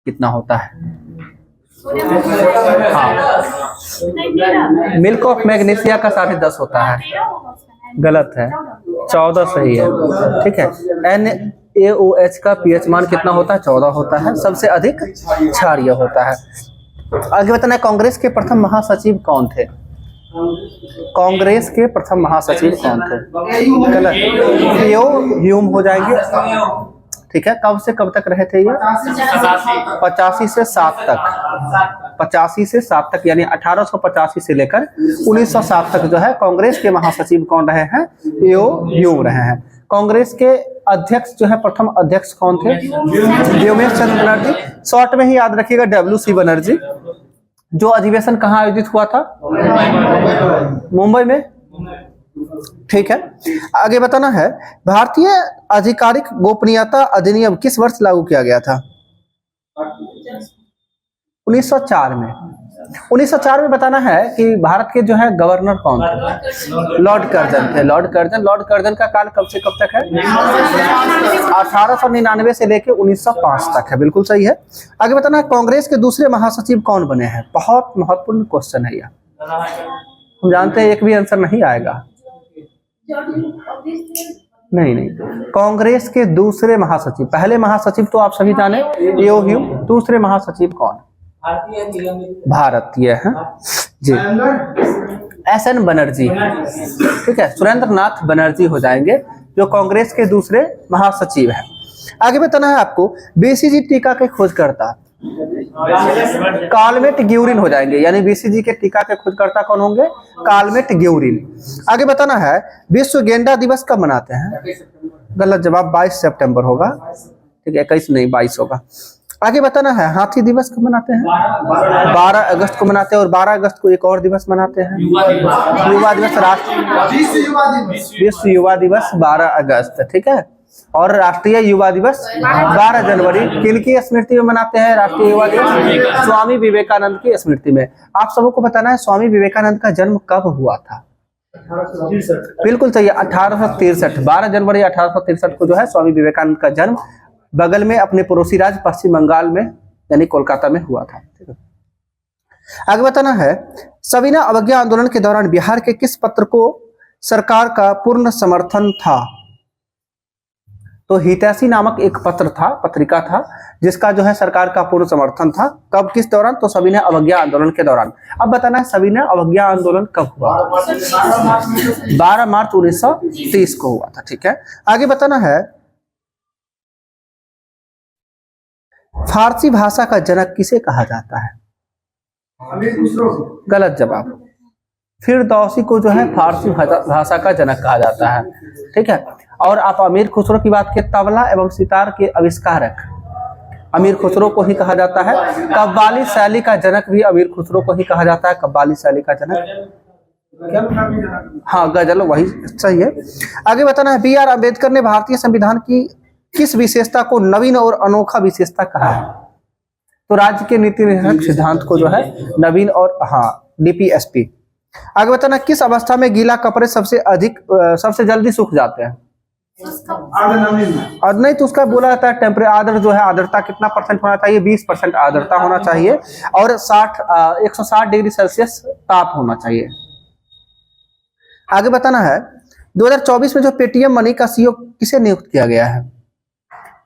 कितना होता है? हाँ, मिल्क ऑफ मैग्नीशिया का 10.5 होता है। गलत है, 14 सही है। ठीक है। NaOH का pH मान कितना होता है? 14 होता है। सबसे अधिक क्षारीय होता है। आगे बताना है, कांग्रेस के प्रथम महासचिव कौन थे? कांग्रेस के प्रथम महासचिव कौन थे? गलत, ह्यूम हो जाएंगे। ठीक है। कब से कब तक रहे थे ये? 85 से 7 तक। 85 से 7 तक, यानी 1885 से लेकर 1907 तक जो है कांग्रेस के महासचिव कौन रहे हैं? ह्यूम रहे हैं। कांग्रेस के अध्यक्ष जो है, प्रथम अध्यक्ष कौन थे? व्योमेश चंद्र बनर्जी। शॉर्ट में ही याद रखिएगा, WC बनर्जी। जो अधिवेशन कहाँ आयोजित हुआ था? मुंबई में। ठीक है। आगे बताना है, भारतीय आधिकारिक गोपनीयता अधिनियम किस वर्ष लागू किया गया था? 1904 में। 1904 में बताना है कि भारत के जो है गवर्नर कौन थे? लॉर्ड कर्जन थे। लॉर्ड कर्जन का काल कब से कब तक है? 1899 से लेकर 1905 तक है। बिल्कुल सही है। आगे बताना है, कांग्रेस के दूसरे महासचिव कौन बने हैं? बहुत महत्वपूर्ण क्वेश्चन है यह। हम जानते हैं एक भी आंसर नहीं आएगा। नहीं, कांग्रेस के दूसरे महासचिव, पहले महासचिव तो आप सभी जाने, ह्यूम। दूसरे महासचिव कौन? भारतीय है जी, SN बनर्जी। ठीक है, सुरेंद्र नाथ बनर्जी हो जाएंगे जो कांग्रेस के दूसरे महासचिव हैं। आगे बताना है आपको, BCG टीका के खोजकर्ता कालमेट ग्यूरिन हो जाएंगे, यानी BCG के टीका के खोजकर्ता कौन होंगे? Calmette Guérin. आगे बताना है, विश्व गेंडा दिवस कब मनाते हैं? गलत जवाब, 22 सितंबर होगा। ठीक है, 21 नहीं 22 होगा। आगे बताना है, हाथी दिवस कब मनाते हैं? 12 अगस्त को मनाते हैं। और 12 अगस्त को एक और दिवस मनाते हैं, युवा दिवस। विश्व युवा दिवस 12 अगस्त। ठीक है। और राष्ट्रीय युवा दिवस 12 जनवरी। किनकी स्मृति में मनाते हैं राष्ट्रीय युवा दिवस? स्वामी विवेकानंद की स्मृति में। आप सबों को बताना है, स्वामी विवेकानंद का जन्म कब हुआ था? बिल्कुल सही है, 1863। 12 जनवरी 1863 को जो है स्वामी विवेकानंद का जन्म बगल में अपने पड़ोसी राज्य पश्चिम बंगाल में, यानी कोलकाता में हुआ था। ठीक है। आगे बताना है, सविनय अवज्ञा आंदोलन के दौरान बिहार के किस पत्र को सरकार का पूर्ण समर्थन था? तो हितैषी नामक एक पत्र था, पत्रिका था, जिसका जो है सरकार का पूर्ण समर्थन था। कब, किस दौरान? तो सविनय अवज्ञा आंदोलन के दौरान। अब बताना है, सविनय अवज्ञा आंदोलन कब हुआ? 12 मार्च 1930 को हुआ था। ठीक है। आगे बताना है, फारसी भाषा का जनक किसे कहा जाता है? गलत जवाब, फिरदौसी को जो है फारसी भाषा का जनक कहा जाता है। ठीक है। और आप अमीर खुसरो की बात किए, तबला एवं सितार के आविष्कारक अमीर खुसरो को ही कहा जाता है। कव्वाली शैली का जनक भी अमीर खुसरो को ही कहा जाता है। कव्वाली शैली का जनक, हाँ गजल, वही सही है। आगे बताना है, BR अम्बेडकर ने भारतीय संविधान की किस विशेषता को नवीन और अनोखा विशेषता कहा है? तो राज्य के नीति निर्धारक सिद्धांत को जो है नवीन और, हाँ, DPSP। आगे बताना, किस अवस्था में गीला कपड़े सबसे जल्दी सूख जाते हैं? और नहीं तो उसका बोला जाता है टेम्परेचर, आर्द्र जो है, आर्द्रता कितना % होना चाहिए? 20% आर्द्रता होना चाहिए और 160 डिग्री सेल्सियस ताप होना चाहिए। आगे बताना है, 2024 में जो पेटीएम मनी का CEO किसे नियुक्त किया गया है?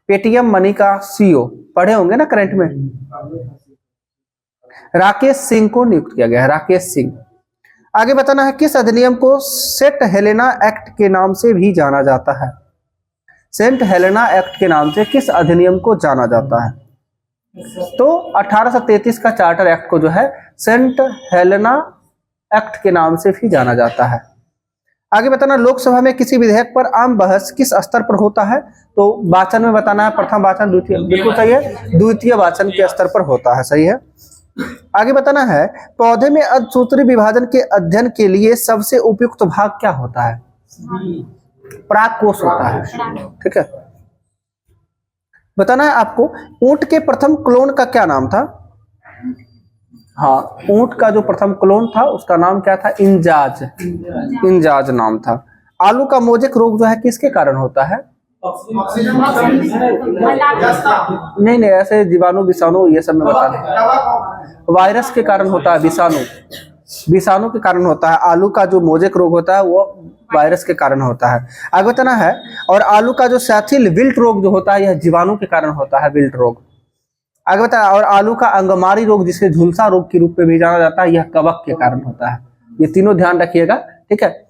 पेटीएम मनी का CEO पढ़े होंगे ना करंट में, राकेश सिंह को नियुक्त किया गया है, राकेश सिंह। आगे बताना है, किस अधिनियम को सेंट हेलेना एक्ट के नाम से भी जाना जाता है? सेंट हेलेना एक्ट के नाम से किस अधिनियम को जाना जाता है? तो 1833 का चार्टर एक्ट को जो है सेंट हेलेना एक्ट के नाम से भी जाना जाता है। आगे बताना, लोकसभा में किसी विधेयक पर आम बहस किस स्तर पर होता है? तो वाचन में बताना है, प्रथम वाचन, द्वितीय, बिल्कुल सही है, द्वितीय वाचन के स्तर पर होता है। सही है। आगे बताना है, पौधे में अर्धसूत्री विभाजन के अध्ययन के लिए सबसे उपयुक्त भाग क्या होता है? परागकोश होता है। ठीक है। बताना है आपको, ऊंट के प्रथम क्लोन का क्या नाम था? हाँ, ऊंट का जो प्रथम क्लोन था उसका नाम क्या था? इंजाज नाम था। आलू का मोजेक रोग जो है किसके कारण होता है? नहीं नहीं, ऐसे जीवाणु विषाणु ये सब में बता दें। वायरस के कारण होता है, विषाणु के कारण होता है। आलू का जो मोजेक रोग होता है वो वायरस के कारण होता है, आगे बताना है। और आलू का जो सैथिल विल्ट रोग जो होता है यह जीवाणु के कारण होता है, विल्ट रोग। आगे बताया, और आलू का अंगमारी रोग जिसे झुलसा रोग के रूप में भी जाना जाता है, यह कवक के कारण होता है। ये तीनों ध्यान रखिएगा, ठीक है।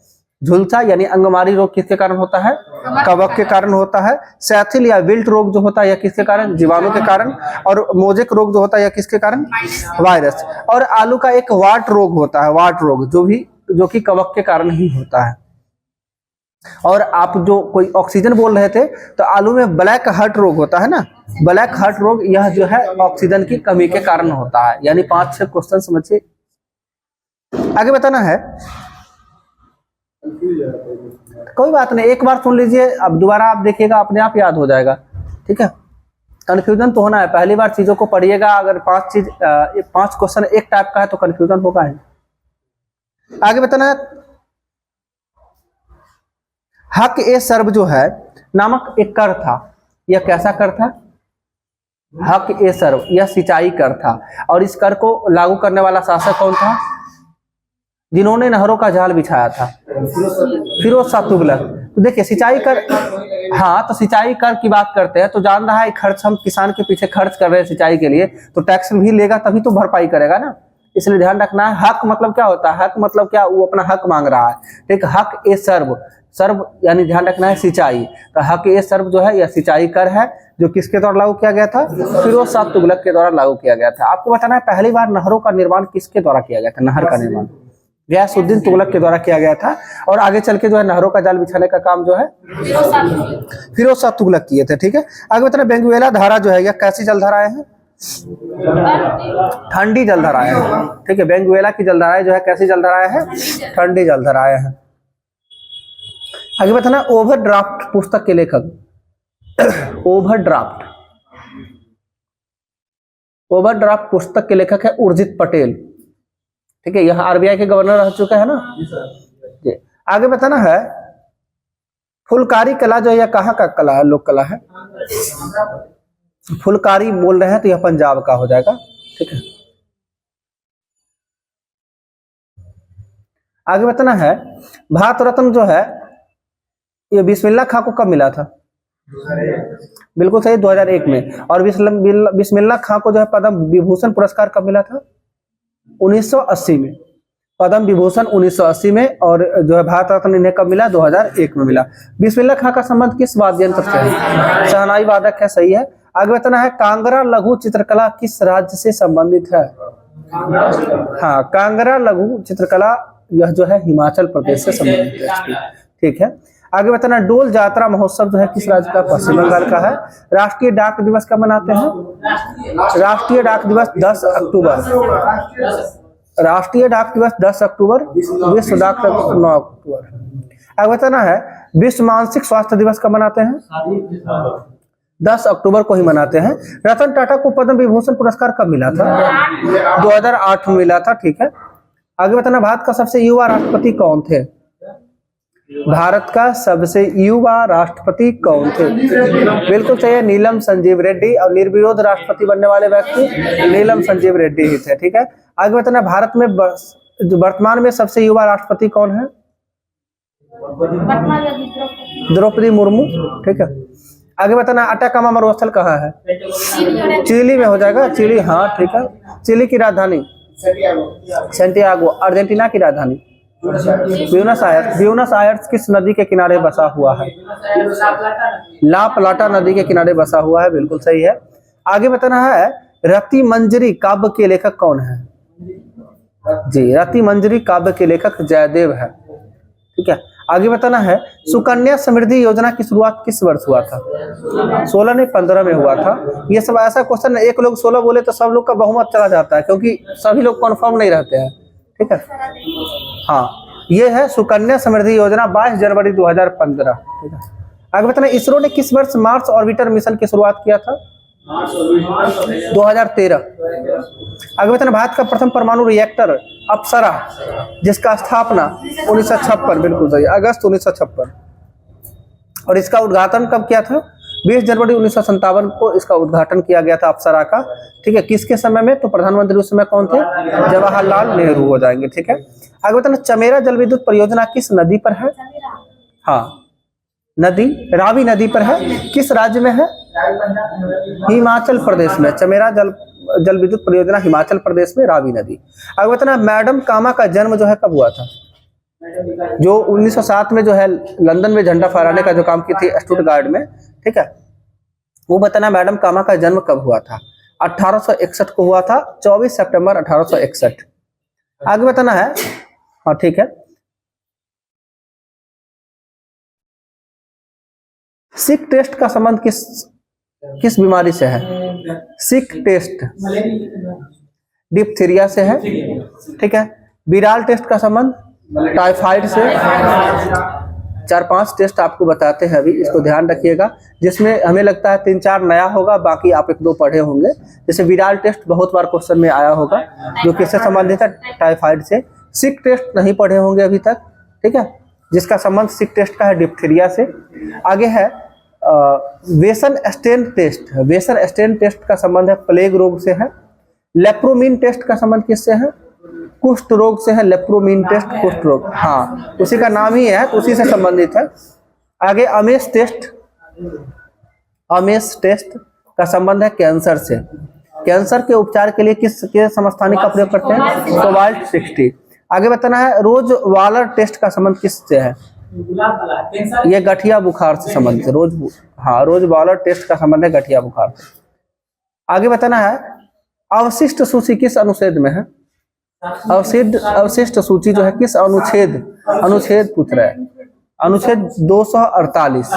झुलसा यानी अंगमारी रोग किसके कारण होता है? कवक के कारण होता है। सैथिल या विल्ट रोग जो होता है यह किसके कारण? जीवाणु के कारण। और मोजेक रोग जो होता है यह किसके कारण? वायरस। और आलू का एक वाट रोग होता है, वाट रोग जो कि कवक के कारण ही होता है। और आप जो कोई ऑक्सीजन बोल रहे थे, तो आलू में ब्लैक हार्ट रोग होता है ना, ब्लैक हार्ट रोग, यह जो है ऑक्सीजन की कमी के कारण होता है। यानी 5-6 क्वेश्चन समझिए। आगे बताना है, कोई बात नहीं, एक बार सुन लीजिए, अब दोबारा आप देखिएगा अपने आप याद हो जाएगा, ठीक है। कंफ्यूजन तो होना है, पहली बार चीजों को पढ़िएगा, अगर 5 क्वेश्चन एक टाइप का है तो कंफ्यूजन होगा ही। आगे बताना है, हक ए सर्व जो है नामक एक कर था, यह कैसा कर था? हक ए सर्व, यह सिंचाई कर था। और इस कर को लागू करने वाला शासक कौन था? जिन्होंने नहरों का जाल बिछाया था, फिरोज शाह तुगलक। तो देखिए सिंचाई कर, हाँ, तो सिंचाई कर की बात करते हैं तो जान रहा है खर्च, हम किसान के पीछे खर्च कर रहे हैं सिंचाई के लिए, तो टैक्स भी लेगा तभी तो भरपाई करेगा ना, इसलिए ध्यान रखना है। हक मतलब क्या होता है? हक मतलब क्या? वो अपना हक मांग रहा है, ठीक। हक ए सर्व, सर्व यानी ध्यान रखना है सिंचाई, तो हक ए सर्व जो है यह सिंचाई कर है, जो किसके द्वारा लागू किया गया था? फिरोज शाह तुगलक के द्वारा लागू किया गया था। आपको बताना है पहली बार नहरों का निर्माण किसके द्वारा किया गया था? नहर का निर्माण गयासुद्दीन तुगलक के द्वारा किया गया था। और आगे चल के जो है नहरों का जाल बिछाने का काम जो है फिरोज शाह तुगलक किए थे, ठीक है। आगे बताना, बेंगुएला धारा जो है यह कैसी जलधाराएं हैं? ठंडी जलधाराएं हैं, ठीक है। बेंगुएला की जलधाराएं जो है कैसी जलधाराएं हैं? ठंडी जलधाराएं हैं। आगे बताना, ओवरड्राफ्ट पुस्तक के लेखक, ओवरड्राफ्ट पुस्तक के लेखक है उर्जित पटेल, ठीक है। यह आरबीआई के गवर्नर रह चुके हैं ना जी। आगे बताना है, फुलकारी कला जो है यह कहाँ का कला है? लोक कला है। फुलकारी बोल रहे हैं तो यह पंजाब का हो जाएगा, ठीक है। आगे बताना है, भारत रत्न जो है ये बिस्मिल्लाह खां को कब मिला था? बिल्कुल सही, 2001 में। और बिस्मिल्लाह खां को जो है पद्म विभूषण पुरस्कार कब मिला था? 1980 में। पद्म विभूषण 1980 में, और जो है भारत रत्न इन्हें कब मिला? 2001 में मिला। बिस्मिल्लाह खां का संबंध किस वाद्य यंत्र से है? शहनाई वादक है, सही है। आगे बताना है, कांगड़ा लघु चित्रकला किस राज्य से संबंधित है? हाँ, कांगड़ा लघु चित्रकला यह जो है हिमाचल प्रदेश से संबंधित है, ठीक है। आगे बताना, डोल जात्रा महोत्सव जो है किस राज्य का? पश्चिम बंगाल का है। राष्ट्रीय डाक दिवस कब मनाते हैं? राष्ट्रीय डाक दिवस 10 अक्टूबर। राष्ट्रीय डाक दिवस 10 अक्टूबर, विश्व डाक दिवस 9 अक्टूबर। आगे बताना है, विश्व मानसिक स्वास्थ्य दिवस कब मनाते हैं? 10 अक्टूबर को ही मनाते हैं। रतन टाटा को पद्म विभूषण पुरस्कार कब मिला था? 2008 में मिला था, ठीक है। आगे बताना, भारत का सबसे युवा राष्ट्रपति कौन थे? भारत का सबसे युवा राष्ट्रपति कौन थे? बिल्कुल सही है, नीलम संजीव रेड्डी। और निर्विरोध राष्ट्रपति बनने वाले व्यक्ति नीलम संजीव रेड्डी ही थे, ठीक है। आगे बताना, भारत में जो वर्तमान में सबसे युवा राष्ट्रपति कौन है? द्रौपदी मुर्मू, ठीक है। आगे बताना, अटाकामा मरुस्थल कहाँ है? चिली में हो जाएगा, चिली, हाँ ठीक है। चिली की राजधानी सैंटियागो। अर्जेंटीना की राजधानी ब्यूनस आयर्स। ब्यूनस आयर्स किस नदी के किनारे बसा हुआ है? ला प्लाटा नदी के किनारे बसा हुआ है, बिल्कुल सही है। आगे बताना है, रति मंजरी काव्य के लेखक कौन है? जी, रति मंजरी काव्य के लेखक जयदेव है, ठीक है। आगे बताना है, सुकन्या समृद्धि योजना की शुरुआत किस वर्ष हुआ था? 16 नहीं 15 में हुआ था। ये सब ऐसा क्वेश्चन है, एक लोग 16 बोले तो सब लोग का बहुमत चला जाता है, क्योंकि सभी लोग कन्फर्म नहीं रहते हैं, ठीक है। हाँ, ये है सुकन्या समृद्धि योजना, 22 जनवरी 2015, ठीक है। आगे बताना, इसरो ने किस वर्ष मार्स ऑर्बिटर मिशन की शुरुआत किया था? 2013। आगे बताना, भारत का प्रथम परमाणु रिएक्टर अप्सरा जिसका स्थापना 1956, बिल्कुल सही, अगस्त 1956। और इसका उद्घाटन कब किया था? 20 जनवरी 1957 को इसका उद्घाटन किया गया था अप्सरा का। ठीक है, किसके समय में? तो प्रधानमंत्री उस समय कौन थे? जवाहरलाल नेहरू हो जाएंगे। ठीक है, आगे बताना, चमेरा जल विद्युत परियोजना किस नदी पर है? हाँ, नदी रावी नदी पर है। किस राज्य में है? हिमाचल प्रदेश में। चमेरा जल विद्युत परियोजना हिमाचल प्रदेश में, रावी नदी। आगे बताना, मैडम कामा का जन्म जो है कब हुआ था? जो 1907 में जो है लंदन में झंडा फहराने का जो काम की थी स्टुटगार्ट में। ठीक है, वो बताना मैडम कामा का जन्म कब हुआ था? 1861 को हुआ था, 24 सितंबर 1861। आगे बताना है, हाँ ठीक है, सिक टेस्ट का संबंध किस बीमारी से है? सिक टेस्ट डिप्थीरिया से है। ठीक है, विराल टेस्ट का संबंध टाइफाइड से। 4-5 टेस्ट आपको बताते हैं अभी, इसको ध्यान रखिएगा, जिसमें हमें लगता है 3-4 नया होगा, बाकी आप 1-2 पढ़े होंगे। जैसे विराल टेस्ट बहुत बार क्वेश्चन में आया होगा, जो किससे संबंधित है? टाइफाइड से। सिक टेस्ट नहीं पढ़े होंगे अभी तक। ठीक है, जिसका संबंध सिक टेस्ट का है डिप्थीरिया से। आगे है वेसन स्टेन टेस्ट। वेसन स्टेन टेस्ट का संबंध है प्लेग रोग से है। लेप्रोमीन टेस्ट का संबंध किससे है? कुष्ठ रोग से है। लेप्रोमीन टेस्ट कुष्ठ रोग, हाँ उसी का नाम ही है, तो उसी से संबंधित है। आगे अमेश टेस्ट। अमेश टेस्ट का संबंध है कैंसर से। कैंसर के उपचार के लिए किस समस्थानिक का प्रयोग करते हैं? कोबाल्ट 60। आगे बताना है, रोज वालर टेस्ट का संबंध किससे है? ये गठिया बुखार से संबंधित है। रोज वालर टेस्ट का संबंध है गठिया बुखार से। आगे बताना है, अवशिष्ट सूची किस अनुच्छेद में है? अवशिष्ट सूची जो है किस अनुच्छेद पूछ रहा है? अनुच्छेद 248।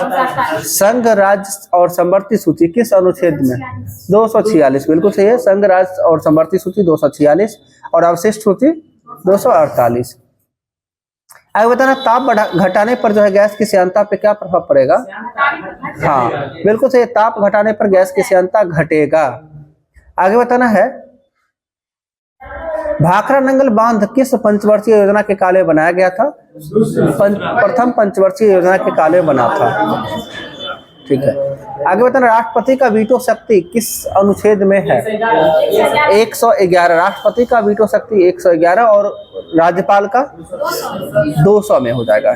संघ राज्य और समवर्ती सूची किस अनुच्छेद में? 246, बिल्कुल सही है। संघ राज्य और समवर्ती सूची 246 और अवशिष्ट सूची 248। आगे बताना, ताप घटाने पर जो है गैस की श्यानता पे क्या प्रभाव पड़ेगा? हाँ बिल्कुल सही, ताप घटाने पर गैस की श्यानता घटेगा। आगे बताना है, भाखड़ा नंगल बांध किस पंचवर्षीय योजना के काले बनाया गया था? प्रथम पंचवर्षीय योजना के काले बना था। ठीक है, आगे बताना, राष्ट्रपति का वीटो शक्ति किस अनुच्छेद में है? 111। राष्ट्रपति का वीटो शक्ति 111 और राज्यपाल का 200 में हो जाएगा।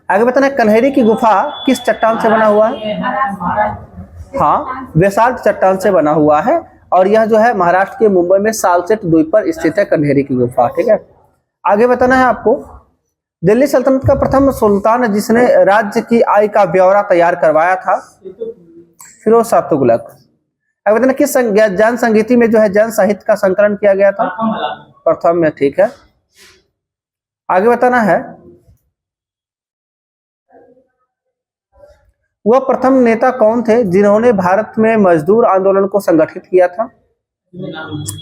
आगे बताना, कन्हेरी की गुफा किस चट्टान से बना हुआ है? हाँ, बेसाल्ट चट्टान से बना हुआ है, और यह जो है महाराष्ट्र के मुंबई में सालसेट द्वीप पर स्थित है कन्हेरी की गुफा। ठीक है, आगे बताना है आपको, दिल्ली सल्तनत का प्रथम सुल्तान जिसने राज्य की आय का ब्यौरा तैयार करवाया था? फिरोज शाह तुगलक। आगे बताना, किस जैन संगीति में जो है जैन साहित्य का संकलन किया गया था? प्रथम में। ठीक है, आगे बताना है, वह प्रथम नेता कौन थे जिन्होंने भारत में मजदूर आंदोलन को संगठित किया था?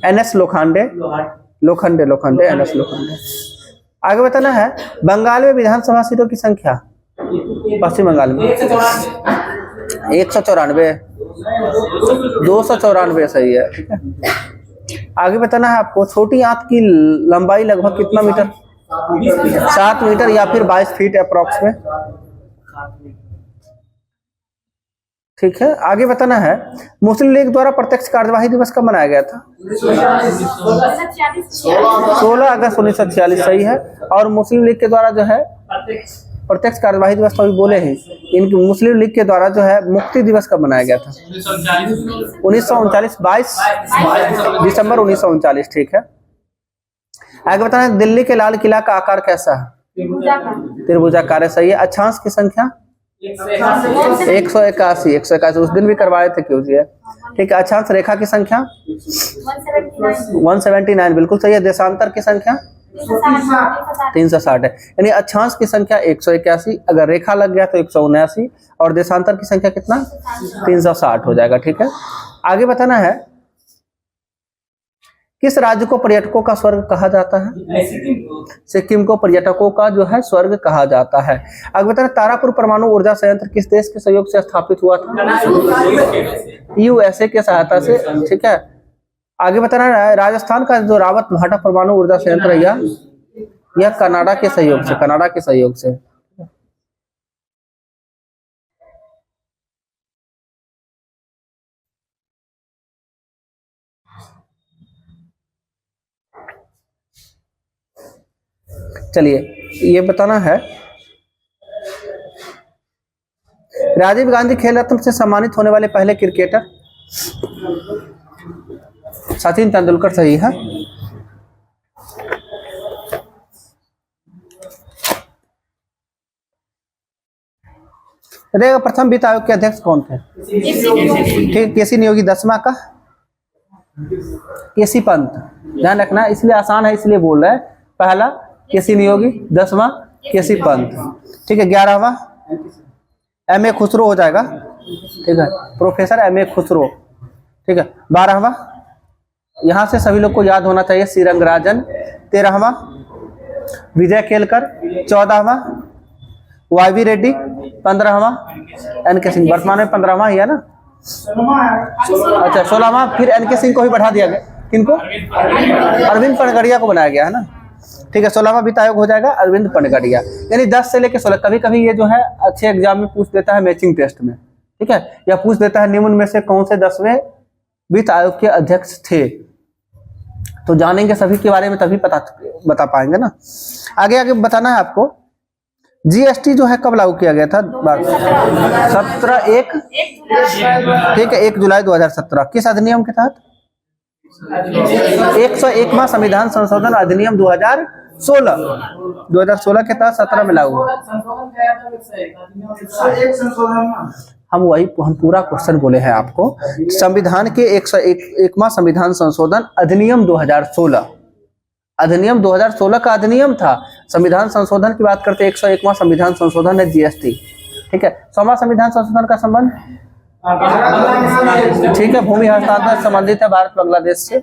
NS लोखंडे। NS लोखंडे। आगे बताना है, बंगाल में विधानसभा सीटों की संख्या? पश्चिम बंगाल में 194। 294 सही है। ठीक है, आगे बताना है आपको, छोटी आंत की लंबाई लगभग कितना मीटर? 7 मीटर या फिर 22 फीट अप्रॉक्स में। ठीक है, आगे बताना है, मुस्लिम लीग द्वारा प्रत्यक्ष कार्यवाही दिवस कब मनाया गया था? 16 अगस्त 1946 सही है। और मुस्लिम लीग के द्वारा जो है प्रत्यक्ष कार्यवाही दिवस तो अभी बोले हैं, इनकी मुस्लिम लीग के द्वारा जो है मुक्ति दिवस कब मनाया गया था? 1939, 22 दिसंबर 1939। ठीक है, आगे बताना है, दिल्ली के लाल किला का आकार कैसा है? त्रिभुजाकार सही है। अक्षांश की संख्या? 181। उस दिन भी करवाए थे क्यों जी है। ठीक है, अक्षांश रेखा की संख्या? 179 बिल्कुल सही है। देशांतर की संख्या? 360 है, यानी अक्षांश की संख्या 181, अगर रेखा लग गया तो 179, और देशांतर की संख्या कितना? 360 हो जाएगा। ठीक है, आगे बताना है, किस राज्य को पर्यटकों का स्वर्ग कहा जाता है? सिक्किम को पर्यटकों का जो है स्वर्ग कहा जाता है। आगे बताना, तारापुर परमाणु ऊर्जा संयंत्र किस देश के सहयोग से स्थापित हुआ था? USA के सहायता से। ठीक है, आगे बताना है, राजस्थान का जो रावत भाटा परमाणु ऊर्जा संयंत्र है यह कनाडा के सहयोग से। चलिए ये बताना है, राजीव गांधी खेल रत्न से सम्मानित होने वाले पहले क्रिकेटर? सचिन तेंदुलकर सही है। देखिए प्रथम वित्त आयोग के अध्यक्ष कौन थे? ठीक, केसी नियोगी। 10वां का केसी पंत, ध्यान रखना, इसलिए आसान है इसलिए बोल रहे हैं। पहला केसी नियोगी, 10वां केसी पंत। ठीक है। 11वां एम ए खुसरो हो जाएगा। ठीक है, प्रोफेसर एम ए खुसरो। ठीक है। 12वां यहां से सभी लोग को याद होना चाहिए, सी रंगराजन। 13वां विजय केलकर। 14वां वाई रेड्डी। 15वां एन.के. सिंह, वर्तमान में 15वां ही है ना। अच्छा 16वां फिर एन.के. सिंह को ही बढ़ा दिया गया। किनको? अरविंद पनगड़िया को बनाया गया है ना। ठीक है, 16वां वित्त आयोग हो जाएगा अरविंद पनगड़िया। यानी 10 से लेकर 16। कभी कभी ये जो है अच्छे एग्जाम में पूछ देता है मैचिंग टेस्ट में। ठीक है, या पूछ देता है निम्न में से कौन से 10वें वित्त आयोग के अध्यक्ष थे। तो जानेंगे सभी के बारे में तभी बता पाएंगे ना। आगे आगे बताना है आपको। जीएसटी जो है कब लागू किया गया था? 17/1। ठीक है, 1 जुलाई 2017। किस अधिनियम के तहत? 101वां संविधान संशोधन अधिनियम 2016 के तहत 17 में लागू। हम पूरा क्वेश्चन बोले हैं आपको। संविधान के 101वां संविधान संशोधन अधिनियम 2016, अधिनियम 2016 का अधिनियम था। संविधान संशोधन की बात करते हैं, 101वां संविधान संशोधन है जीएसटी। ठीक है। 100वां संविधान संशोधन का संबंध, ठीक है, भूमि हस्तांतरण संबंधित है भारत बांग्लादेश से।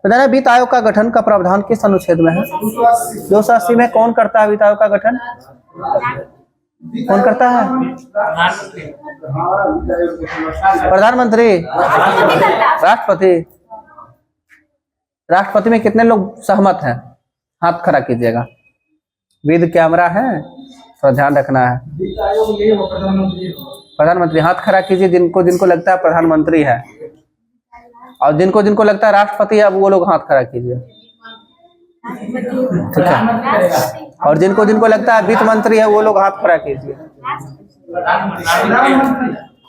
बताना वित्त आयोग का गठन का प्रावधान किस अनुच्छेद में है? 280 में। कौन करता है वित्त आयोग का गठन? कौन करता है? प्रधानमंत्री, राष्ट्रपति। राष्ट्रपति में कितने लोग सहमत हैं? हाथ खड़ा कीजिएगा। विद कैमरा है, थोड़ा ध्यान रखना है। प्रधानमंत्री, हाथ खड़ा कीजिए जिनको लगता है प्रधानमंत्री है, और जिनको लगता है राष्ट्रपति है, अब वो लोग हाथ खड़ा कीजिए। ठीक है। और जिनको लगता है वित्त मंत्री है, वो लोग हाथ खड़ा कीजिए।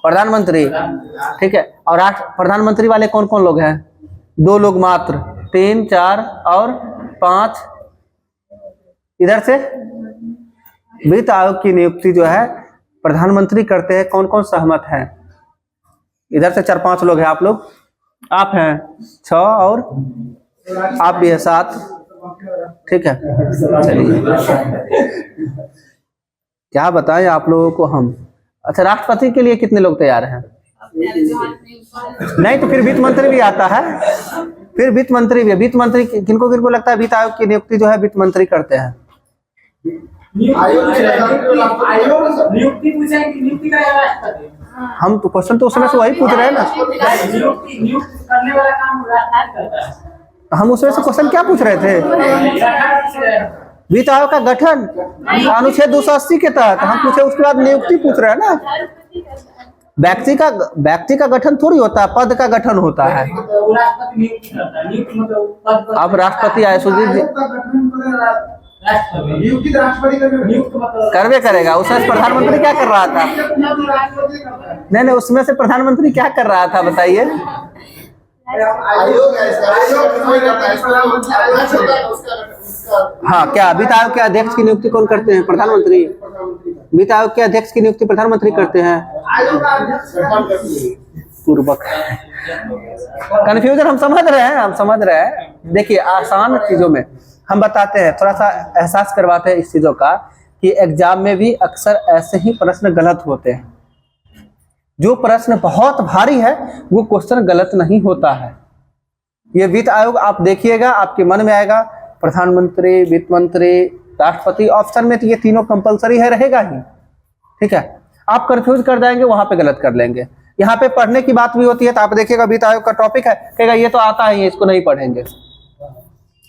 प्रधानमंत्री। ठीक है। और प्रधानमंत्री वाले कौन कौन लोग हैं? 2 लोग मात्र, 3, 4 और 5। इधर से वित्त आयोग की नियुक्ति जो है प्रधानमंत्री करते हैं। कौन कौन सहमत है? इधर से 4-5 लोग हैं। आप हैं 6 और आप भी है 7। ठीक है। चलिए क्या बताएं आप लोगों को हम। अच्छा, राष्ट्रपति के लिए कितने लोग तैयार हैं? नहीं तो फिर वित्त मंत्री भी आता है। फिर वित्त मंत्री भी, वित्त मंत्री किनको लगता है वित्त आयोग की नियुक्ति जो है वित्त मंत्री करते हैं? हम तो क्वेश्चन तो उसमें से वही पूछ रहे हैं ना। हम उसमें से क्वेश्चन क्या पूछ रहे थे? वित्त आयोग का गठन अनुच्छेद 280 के तहत हम पूछे, उसके बाद नियुक्ति पूछ रहे हैं ना। व्यक्ति का गठन थोड़ी होता है, पद का गठन होता है। अब राष्ट्रपति आए सुजीत जी, करवे करेगा। उसमें प्रधानमंत्री क्या कर रहा था? नहीं, उसमें से प्रधानमंत्री क्या कर रहा था बताइए? हाँ, क्या वित्त आयोग के अध्यक्ष की नियुक्ति कौन करते हैं? प्रधानमंत्री। वित्त आयोग के अध्यक्ष की नियुक्ति प्रधानमंत्री करते हैं। पूर्वक कन्फ्यूजन हम समझ रहे हैं। देखिए, आसान चीजों में हम बताते हैं, थोड़ा सा एहसास करवाते हैं इस चीजों का कि एग्जाम में भी अक्सर ऐसे ही प्रश्न गलत होते हैं। जो प्रश्न बहुत भारी है वो क्वेश्चन गलत नहीं होता है। ये वित्त आयोग आप देखिएगा, आपके मन में आएगा प्रधानमंत्री, वित्त मंत्री, राष्ट्रपति। ऑप्शन में तो ये तीनों कंपलसरी है, रहेगा ही। ठीक है। आप कंफ्यूज कर जाएंगे, वहां पे गलत कर लेंगे। यहाँ पे पढ़ने की बात भी होती है तो आप देखिएगा वित्त आयोग का टॉपिक है, कहेगा ये तो आता ही है, इसको नहीं पढ़ेंगे।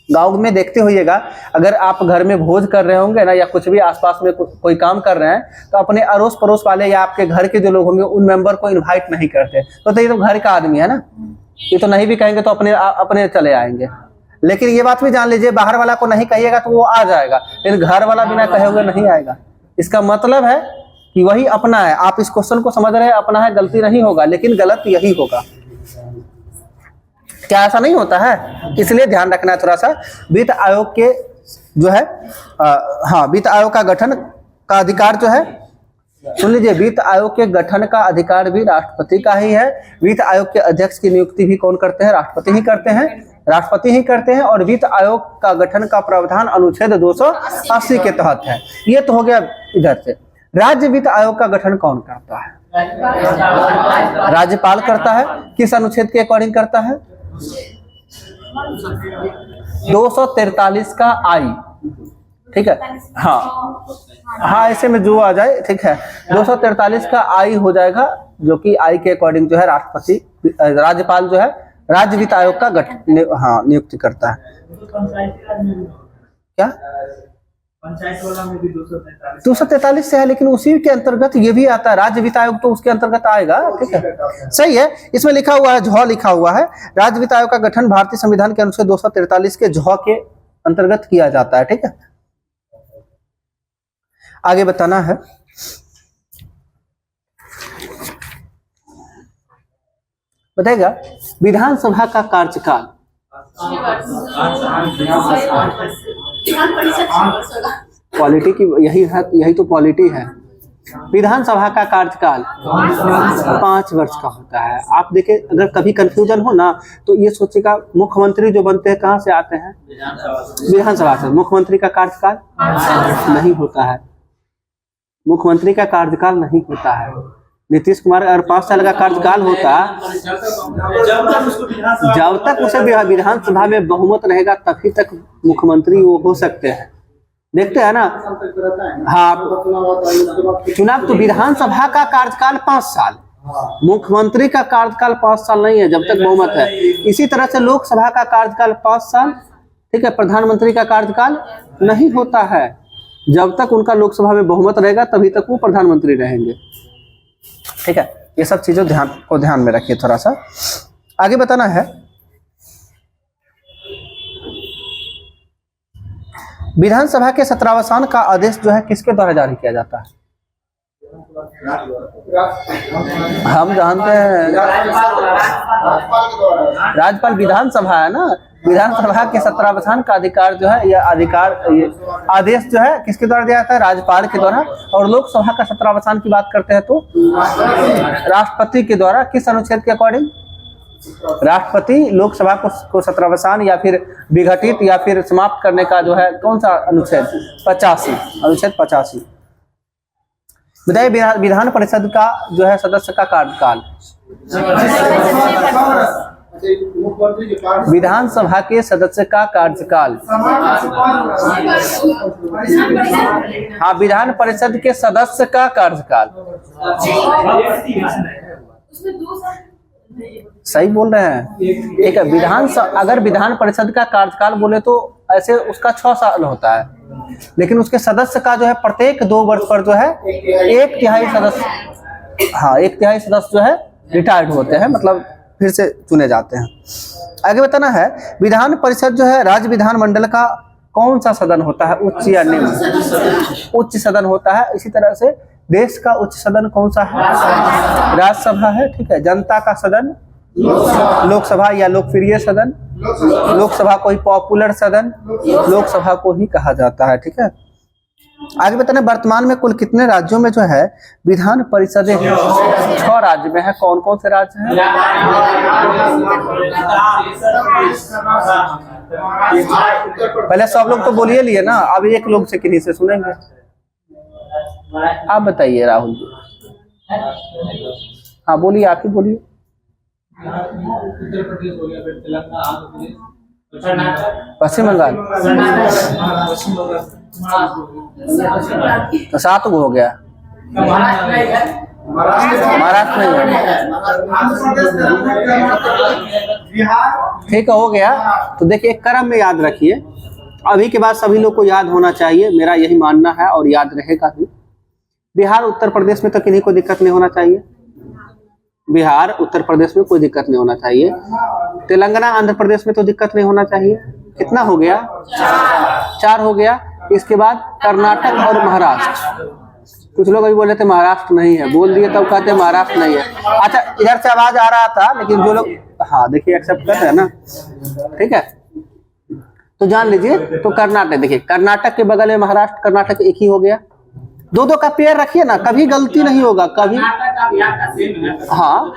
गांव में देखते होइएगा, अगर आप घर में भोज कर रहे होंगे ना, या कुछ भी आसपास में कोई काम कर रहे हैं, तो अपने अड़ोस पड़ोस वाले या आपके घर के जो लोग होंगे उन मेंबर को इनवाइट नहीं करते। तो ये तो घर का आदमी है ना, ये तो नहीं भी कहेंगे तो अपने चले आएंगे। लेकिन ये बात भी जान लीजिए, बाहर वाला को नहीं कहिएगा तो वो आ जाएगा, लेकिन घर वाला बिना कहे हुए नहीं आएगा। इसका मतलब है कि वही अपना है। आप इस क्वेश्चन को समझ रहे हैं, अपना है, गलती नहीं होगा, लेकिन गलत यही होगा। क्या ऐसा नहीं होता है? इसलिए ध्यान रखना है थोड़ा सा। वित्त आयोग के जो है हाँ, वित्त आयोग का गठन का अधिकार जो है, सुन लीजिए, वित्त आयोग के गठन का अधिकार भी राष्ट्रपति का ही है। वित्त आयोग के अध्यक्ष की नियुक्ति भी कौन करते हैं? राष्ट्रपति ही करते हैं, राष्ट्रपति ही करते हैं। और वित्त आयोग का गठन का प्रावधान अनुच्छेद 280 के तहत है। ये तो हो गया इधर से। राज्य वित्त आयोग का गठन कौन करता है? राज्यपाल करता है। किस अनुच्छेद के अकॉर्डिंग करता है? 243 का आई, ठीक है। हाँ, ऐसे में जो आ जाए, ठीक है। 243 का आई हो जाएगा, जो कि आई के अकॉर्डिंग जो है राष्ट्रपति, राज्यपाल जो है राज्य वित्त आयोग का गठन नियुक्ति करता है। क्या पंचायत वाला में भी 243 से है, लेकिन उसी के अंतर्गत ये भी आता है। राज्य वित्त आयोग तो उसके अंतर्गत आएगा, ठीक है, सही है। इसमें लिखा हुआ है, झ लिखा हुआ है, राज्य वित्त आयोग का गठन भारतीय संविधान के अनुच्छेद 243 के झ के अंतर्गत किया जाता है, ठीक है। आगे बताना है, बताएगा विधानसभा का कार्यकाल। पॉलिटी की यही है, यही तो पॉलिटी है। विधानसभा का कार्यकाल 5 वर्ष का होता है। आप देखें, अगर कभी कंफ्यूजन हो ना तो ये सोचेगा मुख्यमंत्री जो बनते हैं कहाँ से आते हैं? विधानसभा से। मुख्यमंत्री का कार्यकाल नहीं होता है, मुख्यमंत्री का कार्यकाल नहीं होता है। नीतीश कुमार अगर 5 साल का कार्यकाल होता, जब तक उसे विधानसभा में बहुमत रहेगा तभी तक मुख्यमंत्री वो हो सकते हैं। देखते हैं ना, हाँ, चुनाव तो विधानसभा का कार्यकाल 5 साल, मुख्यमंत्री का कार्यकाल 5 साल नहीं है जब तक बहुमत है। इसी तरह से लोकसभा का कार्यकाल 5 साल, ठीक है। प्रधानमंत्री का कार्यकाल नहीं होता है, जब तक उनका लोकसभा में बहुमत रहेगा तभी तक वो प्रधानमंत्री रहेंगे, ठीक है। ये सब चीजों ध्यान में रखिए थोड़ा सा। आगे बताना है, विधानसभा के सत्रावसान का आदेश जो है किसके द्वारा जारी किया जाता है? हम जानते हैं, राज्यपाल। विधानसभा है ना, विधानसभा के सत्रावसान का अधिकार जो है, यह अधिकार, ये आदेश जो है किसके द्वारा दिया जाता है? राज्यपाल के द्वारा। और लोकसभा का सत्रावसान की बात करते हैं तो राष्ट्रपति के द्वारा। किस अनुच्छेद के अकॉर्डिंग? राष्ट्रपति लोकसभा को सत्रावसान या फिर विघटित या फिर समाप्त करने का जो है कौन सा अनुच्छेद? 85, अनुच्छेद 85। बताइए, विधान परिषद का जो है सदस्य का कार्यकाल, विधानसभा के सदस्य का कार्यकाल, हाँ, विधान परिषद के सदस्य का कार्यकाल, सही बोल रहे हैं। एक अगर विधान परिषद का कार्यकाल बोले तो ऐसे उसका 6 साल होता है, लेकिन उसके सदस्य का जो है प्रत्येक 2 वर्ष पर जो है 1/3 सदस्य, हाँ, 1/3 सदस्य जो है रिटायर्ड होते हैं, मतलब फिर से चुने जाते हैं। आगे बताना है, विधान परिषद जो है राज्य विधानमंडल का कौन सा सदन होता है? उच्च या निम्न? उच्च सदन होता है। इसी तरह से देश का उच्च सदन कौन सा है? राज्यसभा है, ठीक है। जनता का सदन लोकसभा या लोकप्रिय सदन, लोकसभा को ही पॉपुलर सदन, लोकसभा को ही कहा जाता है, ठीक है। आगे बताना, वर्तमान में कुल कितने राज्यों में जो है विधान परिषदें हैं? 6 राज्य में है। कौन कौन से राज्य हैं? पहले सब लोग तो बोलिए लिए ना, अब एक लोग से किन्हीं से सुनेंगे। आप बताइए राहुल जी। हाँ बोलिए, आप ही बोलिए। उत्तर प्रदेश हो गया, फिर तेलंगाना, आंध्र प्रदेश, पश्चिम बंगाल, तो 7 गो हो गया। महाराष्ट्र नहीं है, ठीक है, हो गया। तो देखिए, एक क्रम में याद रखिए, अभी के बाद सभी लोग को याद होना चाहिए, मेरा यही मानना है और याद रहेगा भी। बिहार उत्तर प्रदेश में तो किन्हीं को दिक्कत नहीं होना चाहिए, बिहार उत्तर प्रदेश में कोई दिक्कत नहीं होना चाहिए। तेलंगाना आंध्र प्रदेश में तो दिक्कत नहीं होना चाहिए, कितना हो गया? 4 हो गया। इसके बाद कर्नाटक और महाराष्ट्र। कुछ लोग अभी बोले थे महाराष्ट्र नहीं है, बोल दिए तब कहते हैं महाराष्ट्र नहीं है। अच्छा, इधर से आवाज आ रहा था, लेकिन जो लोग हाँ देखिए एक्सेप्ट कर रहे हैं ना, ठीक है, तो जान लीजिए। तो कर्नाटक, देखिए कर्नाटक के बगल में महाराष्ट्र, कर्नाटक एक ही हो गया। दो दो का पेयर रखिए ना, कभी गलती नहीं होगा कभी। हाँ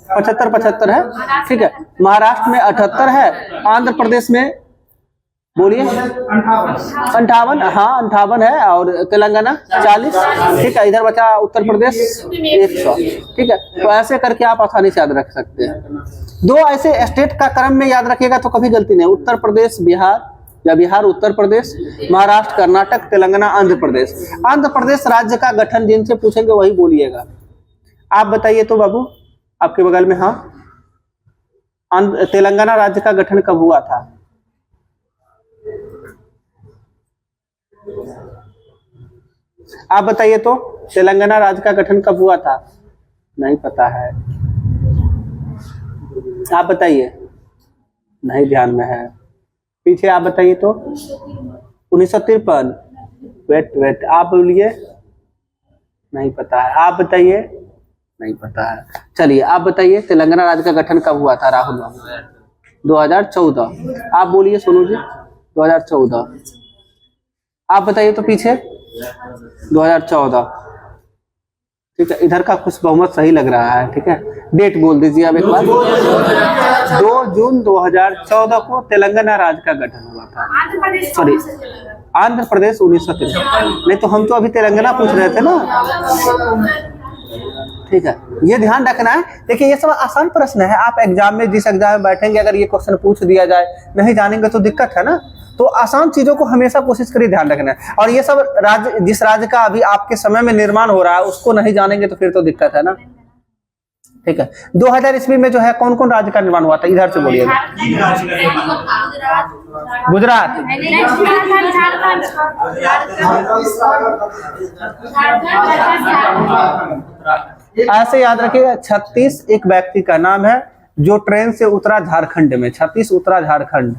75-75 है, ठीक है। महाराष्ट्र में 78 है, आंध्र प्रदेश में बोलिए 58, हाँ 58 है, और तेलंगाना 40, ठीक है। इधर बचा उत्तर प्रदेश 100, ठीक है। तो ऐसे करके आप आसानी से याद रख सकते हैं। 2 ऐसे स्टेट का क्रम में याद रखिएगा तो कभी गलती नहीं। उत्तर प्रदेश बिहार, या बिहार उत्तर प्रदेश, महाराष्ट्र कर्नाटक, तेलंगाना आंध्र प्रदेश। आंध्र प्रदेश राज्य का गठन जिनसे पूछेंगे वही बोलिएगा। आप बताइए तो बाबू, आपके बगल में। हाँ, तेलंगाना राज्य का गठन कब हुआ था? आप बताइए तो, तेलंगाना राज्य का गठन कब हुआ था? नहीं पता है। आप बताइए। नहीं ध्यान में है। पीछे आप बताइए तो। 1953। वेट आप बोलिए। नहीं पता है। आप बताइए। नहीं पता है। चलिए आप बताइए, तेलंगाना राज्य का गठन कब हुआ था राहुल बाबू? 2014। आप बोलिए सोनू जी। 2014। आप बताइए तो पीछे। 2014, ठीक है। इधर का कुछ बहुमत सही लग रहा है, ठीक है। डेट बोल दीजिए अब एक बार। 2 जून 2014 को तेलंगाना राज्य का गठन हुआ था। सॉरी, आंध्र प्रदेश 1963। नहीं तो हम तो अभी तेलंगाना पूछ रहे थे ना, ठीक है। ये ध्यान रखना है। देखिए ये सब आसान प्रश्न है। आप एग्जाम में, जिस एग्जाम में बैठेंगे, अगर ये क्वेश्चन पूछ दिया जाए, नहीं जानेंगे तो दिक्कत है ना। तो आसान चीजों को हमेशा कोशिश करिए ध्यान रखना है। और ये सब राज्य, जिस राज्य का अभी आपके समय में निर्माण हो रहा है, उसको नहीं जानेंगे तो फिर तो दिक्कत है ना, ठीक है। 2000 ईस्वी में जो है कौन कौन राज्य का निर्माण हुआ था? इधर से बोलिएगा। गुजरात, ऐसे याद रखिएगा। 36 एक व्यक्ति का नाम है जो ट्रेन से उतरा झारखंड में। 36 उतरा झारखंड,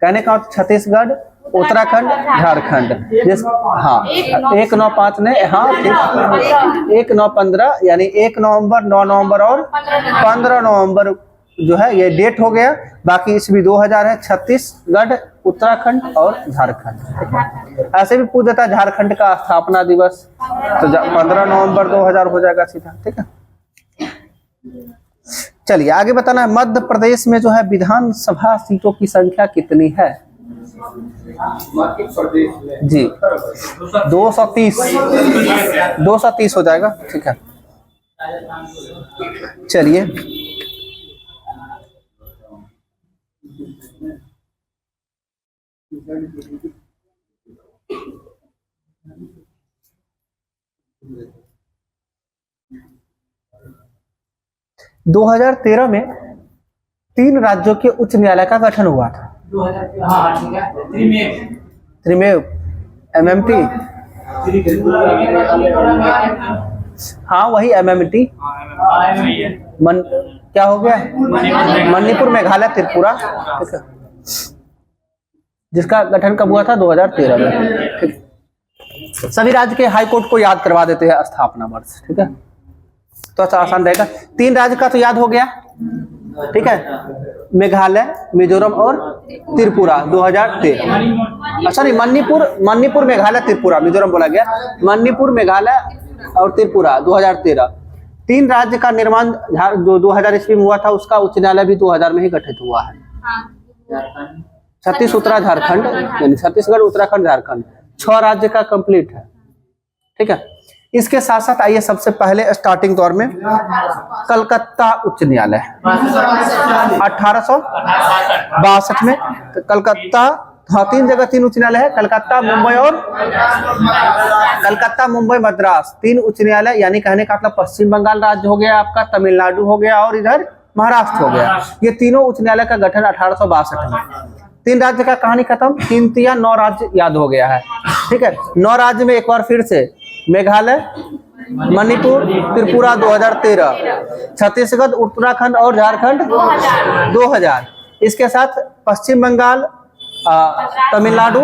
कहने का छत्तीसगढ़, उत्तराखंड, झारखंड। जिस हाँ 195 ने, हाँ ठीक, 1915 यानी 1 नवंबर, 9 नवंबर और 15 नवंबर जो है ये डेट हो गया। बाकी ईस्वी 2000 है। छत्तीसगढ़, उत्तराखंड और झारखंड, ठीक है। ऐसे भी पूछ देता है झारखंड का स्थापना दिवस, तो 15 नवंबर 2000 हो जाएगा सीधा, ठीक है। चलिए आगे बताना है। मध्य प्रदेश में जो है विधानसभा सीटों की संख्या कितनी है? जी 230 हो जाएगा, ठीक है। चलिए दो 2013 में 3 राज्यों के उच्च न्यायालय का गठन हुआ था। त्रिमेव, MMT, हाँ वही MMT। क्या हो गया? मणिपुर, मेघालय, त्रिपुरा, ठीक है। जिसका गठन कब हुआ था? 2013 में, ठीक। सभी राज्य के हाई कोर्ट को याद करवा देते हैं स्थापना वर्ष, ठीक है। तो अच्छा आसान रहेगा। 3 राज्य का तो याद हो गया, ठीक है। मेघालय, मिजोरम और त्रिपुरा 2013। अच्छा नहीं, मणिपुर, मेघालय, त्रिपुरा, मिजोरम बोला गया। मणिपुर, मेघालय और त्रिपुरा 2013। 3 राज्य का निर्माण जो 2000 ईस्वी में हुआ था, उसका उच्च न्यायालय भी 2000 में ही गठित हुआ है। 36 उत्तरा झारखंड, यानी छत्तीसगढ़, उत्तराखंड, झारखंड, 6 राज्य का कंप्लीट है, ठीक है। इसके साथ साथ आइए सबसे पहले स्टार्टिंग दौर में कलकत्ता उच्च न्यायालय 1862 में। तो कलकत्ता, हाँ 3 जगह 3 उच्च न्यायालय है। कलकत्ता, मुंबई, मद्रास, 3 उच्च न्यायालय। यानी कहने का मतलब पश्चिम बंगाल राज्य हो गया आपका, तमिलनाडु हो गया और इधर महाराष्ट्र हो गया। ये तीनों उच्च न्यायालय का गठन 1862 में। 3 राज्य का कहानी खत्म। 3 या 9 राज्य याद हो गया है, ठीक है। 9 राज्य में एक बार फिर से मेघालय, मणिपुर, त्रिपुरा 2013, छत्तीसगढ़, उत्तराखंड और झारखंड 2000। इसके साथ पश्चिम बंगाल, तमिलनाडु,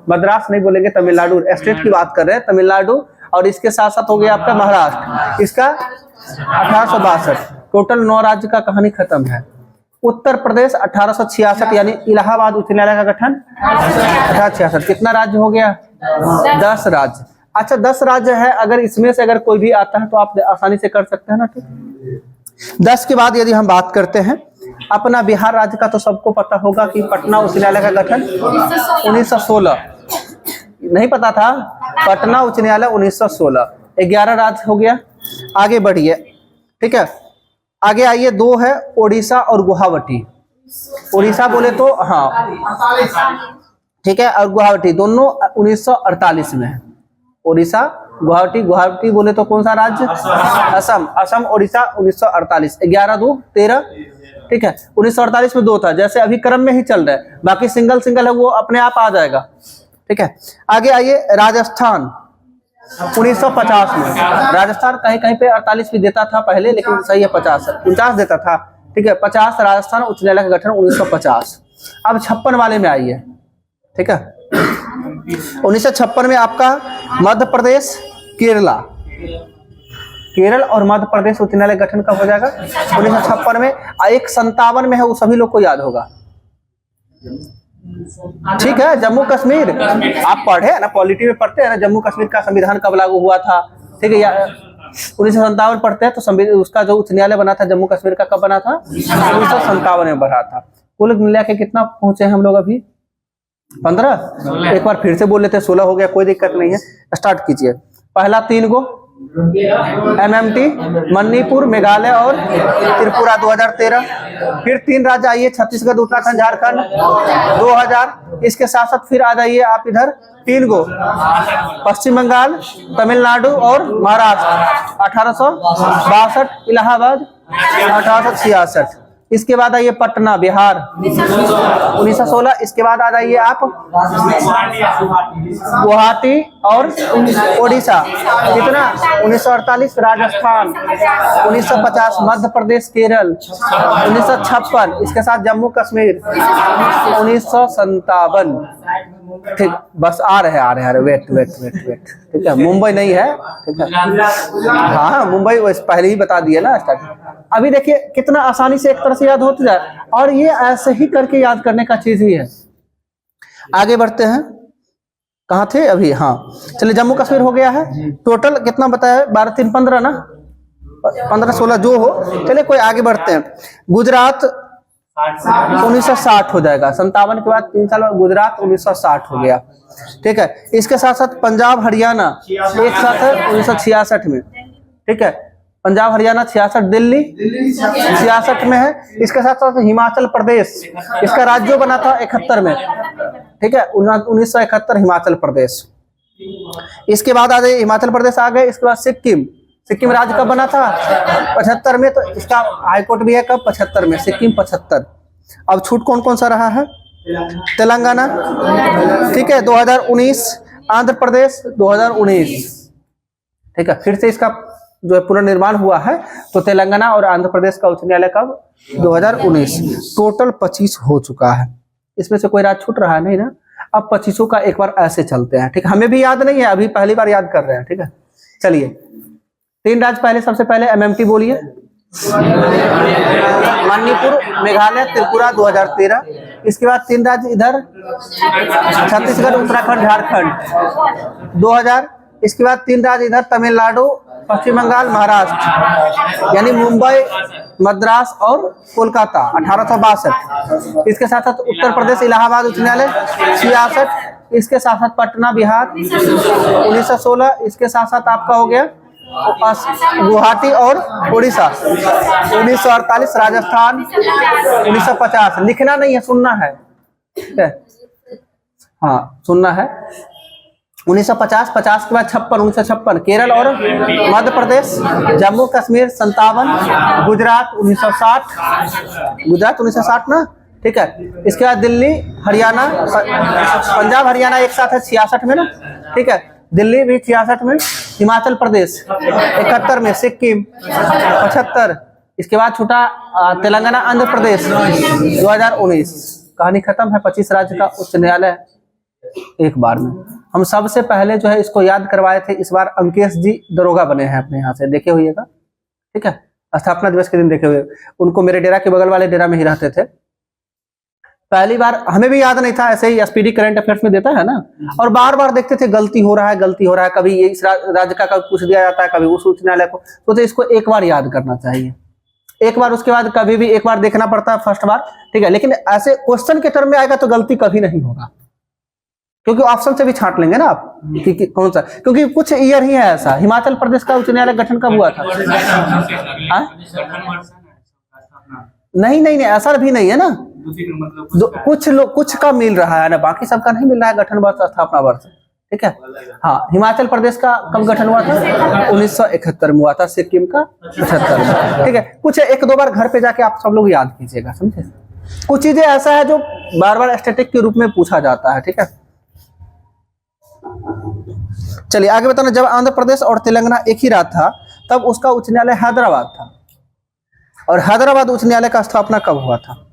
मद्रास नहीं बोलेंगे, तमिलनाडु स्टेट की बात कर रहे हैं, तमिलनाडु। और इसके साथ साथ हो गया आपका महाराष्ट्र, इसका 1862। टोटल 9 राज्य का कहानी खत्म है। उत्तर प्रदेश 1866, यानी इलाहाबाद उच्च न्यायालय का गठन 1866। कितना राज्य हो गया? 10 राज्य। अच्छा 10 राज्य है, अगर इसमें से अगर कोई भी आता है तो आप आसानी से कर सकते हैं ना, ठीक। 10 के बाद यदि हम बात करते हैं अपना बिहार राज्य का, तो सबको पता होगा कि पटना उच्च न्यायालय का गठन 1916। नहीं पता था? पटना उच्च न्यायालय 1916। 11 राज्य हो गया। आगे बढ़िए, ठीक है। आगे आइए, 2 है ओडिशा और गुवाहाटी। ओडिशा बोले तो हाँ, ठीक है, और गुवाहाटी दोनों 1948 में है। ओडिशा गुवाहाटी, गुवाहाटी बोले तो कौन सा राज्य? असम। असम ओडिशा 1948। 11 2 13, ठीक है। 1948 में 2 था, जैसे अभी क्रम में ही चल रहा है, बाकी सिंगल सिंगल है वो अपने आप आ जाएगा, ठीक है। आगे आइए, राजस्थान 1950 में। राजस्थान कहीं कहीं पे 48 भी देता था पहले, लेकिन सही है 50 देता था, ठीक है। 50 राजस्थान उच्च न्यायालय का गठन 1950। अब 56 वाले में आइए, ठीक है। 1956 में आपका मध्य प्रदेश, केरला, केरल और मध्य प्रदेश उच्च न्यायालय गठन कब हो जाएगा? 1956 में। 157 में है, वो सभी लोग को याद होगा, ठीक है। जम्मू कश्मीर आप पढ़े ना, पॉलिटी में पढ़ते हैं ना, जम्मू कश्मीर का संविधान कब लागू हुआ था, ठीक है। 1957 पढ़ते हैं तो उसका जो उच्च न्यायालय बना था जम्मू कश्मीर का, कब बना था? 1957 में बना था। कुल मिला के कितना पहुंचे हैं हम लोग अभी? 15। एक बार फिर से बोल लेते, 16 हो गया, कोई दिक्कत नहीं है। स्टार्ट कीजिए। पहला 3 गो MMT, मणिपुर, मेघालय और त्रिपुरा 2013। फिर 3 राज्य आइए, छत्तीसगढ़, उत्तराखंड, झारखंड 2000। इसके साथ साथ फिर आ जाइए आप इधर 3 गो, पश्चिम बंगाल, तमिलनाडु और महाराष्ट्र 1862। इलाहाबाद 1866। इसके बाद आइए पटना बिहार 1916। इसके बाद आ जाइए आप गुवाहाटी और ओडिशा, कितना? 1948। राजस्थान 1950। मध्य प्रदेश, केरल 1956। इसके साथ जम्मू कश्मीर 1957। ठीक, बस आ रहे वेट, ठीक है। मुंबई नहीं है, ठीक है। हाँ, मुंबई पहले ही बता दिए ना स्टार्ट। अभी देखिए कितना आसानी से एक तरह से याद होता जाए, और ये ऐसे ही करके याद करने का चीज ही है। आगे बढ़ते हैं, कहाँ थे अभी? हाँ, चलिए जम्मू कश्मीर हो गया है। टोटल कितना बताया? 12 3 15 ना, 15 16 जो हो। चलिए कोई आगे बढ़ते हैं। गुजरात 1960 हो जाएगा। 57 के बाद 3 साल और गुजरात 1960 हो गया, ठीक है। इसके साथ साथ पंजाब हरियाणा एक साथ है 1966 में, ठीक है। पंजाब हरियाणा 66। दिल्ली 66 में है। इसके साथ साथ हिमाचल प्रदेश, इसका राज्य बना था 71 में, ठीक है। 1971 हिमाचल प्रदेश। इसके बाद आ जाइए, हिमाचल प्रदेश आ गए। इसके बाद सिक्किम राज्य कब बना था? 75 में। तो इसका हाईकोर्ट भी है कब? 75 में। सिक्किम 75। अब छूट कौन कौन सा रहा है? तेलंगाना, ठीक है, 2019। आंध्र प्रदेश 2019, ठीक है। फिर से इसका जो है पुनर्निर्माण हुआ है, तो तेलंगाना और आंध्र प्रदेश का उच्च न्यायालय कब? 2019। टोटल 25 हो चुका है। इसमें से कोई राज्य छूट रहा है नहीं ना? अब 25 का एक बार ऐसे चलते हैं, ठीक है। हमें भी याद नहीं है, अभी पहली बार याद कर रहे हैं, ठीक है। चलिए 3 राज्य पहले, सबसे पहले MMT बोलिए। मणिपुर, मेघालय, त्रिपुरा 2013। इसके बाद 3 राज्य इधर, छत्तीसगढ़, उत्तराखंड, झारखंड 2000। इसके बाद 3 राज्य इधर, तमिलनाडु, पश्चिम बंगाल, महाराष्ट्र, यानी मुंबई, मद्रास और कोलकाता 1862। इसके साथ साथ उत्तर प्रदेश, इलाहाबाद उच्च न्यायालय 66। इसके साथ साथ पटना बिहार 1916। इसके साथ साथ आपका हो गया गुवाहाटी और उड़ीसा 1948। राजस्थान 1950। लिखना नहीं है, सुनना है, ठीक है। हाँ, सुनना है। 1950, 50 के बाद 56, 1956। केरल और मध्य प्रदेश, जम्मू कश्मीर 57, गुजरात 1960, गुजरात 1960 ना, ठीक है। इसके बाद दिल्ली, हरियाणा, पंजाब हरियाणा एक साथ है 66 में ना, ठीक है। दिल्ली भी 66 में। हिमाचल प्रदेश 71 में। सिक्किम 75। इसके बाद छूटा तेलंगाना, आंध्र प्रदेश 2019, कहानी खत्म है। 25 राज्य का उच्च न्यायालय एक बार में। हम सबसे पहले जो है इसको याद करवाए थे, इस बार अंकेश जी दरोगा बने हैं अपने यहाँ से, देखे होइएगा, ठीक है, स्थापना दिवस के दिन देखे हुए। उनको मेरे डेरा के बगल वाले डेरा में ही रहते थे। पहली बार हमें भी याद नहीं था, ऐसे ही एसपीडी करंट अफेयर्स में देता है ना, और बार बार देखते थे गलती हो रहा है, गलती हो रहा है, कभी ये इस राज्य का कभी पूछ दिया जाता है, कभी उस उच्च न्यायालय को, तो इसको एक बार याद करना चाहिए, एक बार, उसके बाद कभी भी एक बार देखना पड़ता है फर्स्ट बार, ठीक है। लेकिन ऐसे क्वेश्चन के टर्म में आएगा तो गलती कभी नहीं होगा, क्योंकि ऑप्शन से भी छांट लेंगे ना आप कि कौन सा, क्योंकि कुछ ईयर ही है ऐसा। हिमाचल प्रदेश का उच्च न्यायालय गठन कब हुआ था? नहीं नहीं नहीं, ऐसा भी नहीं है ना, कुछ लोग कुछ का मिल रहा है ना, बाकी सबका नहीं मिल रहा है गठन वर्ष, स्थापना वर्ष, ठीक है। हाँ, हिमाचल प्रदेश का कब गठन हुआ था? 1971 में हुआ था, सिक्किम का 75 में, ठीक है। कुछ एक दो बार घर पे जाके आप सब लोग याद कीजिएगा, समझे। कुछ चीजें ऐसा है जो बार बार स्टैटिक के रूप में पूछा जाता है, ठीक है। चलिए आगे बताना। जब आंध्र प्रदेश और तेलंगाना एक ही राज्य था तब उसका उच्च न्यायालय हैदराबाद था, और हैदराबाद उच्च न्यायालय का स्थापना कब हुआ था?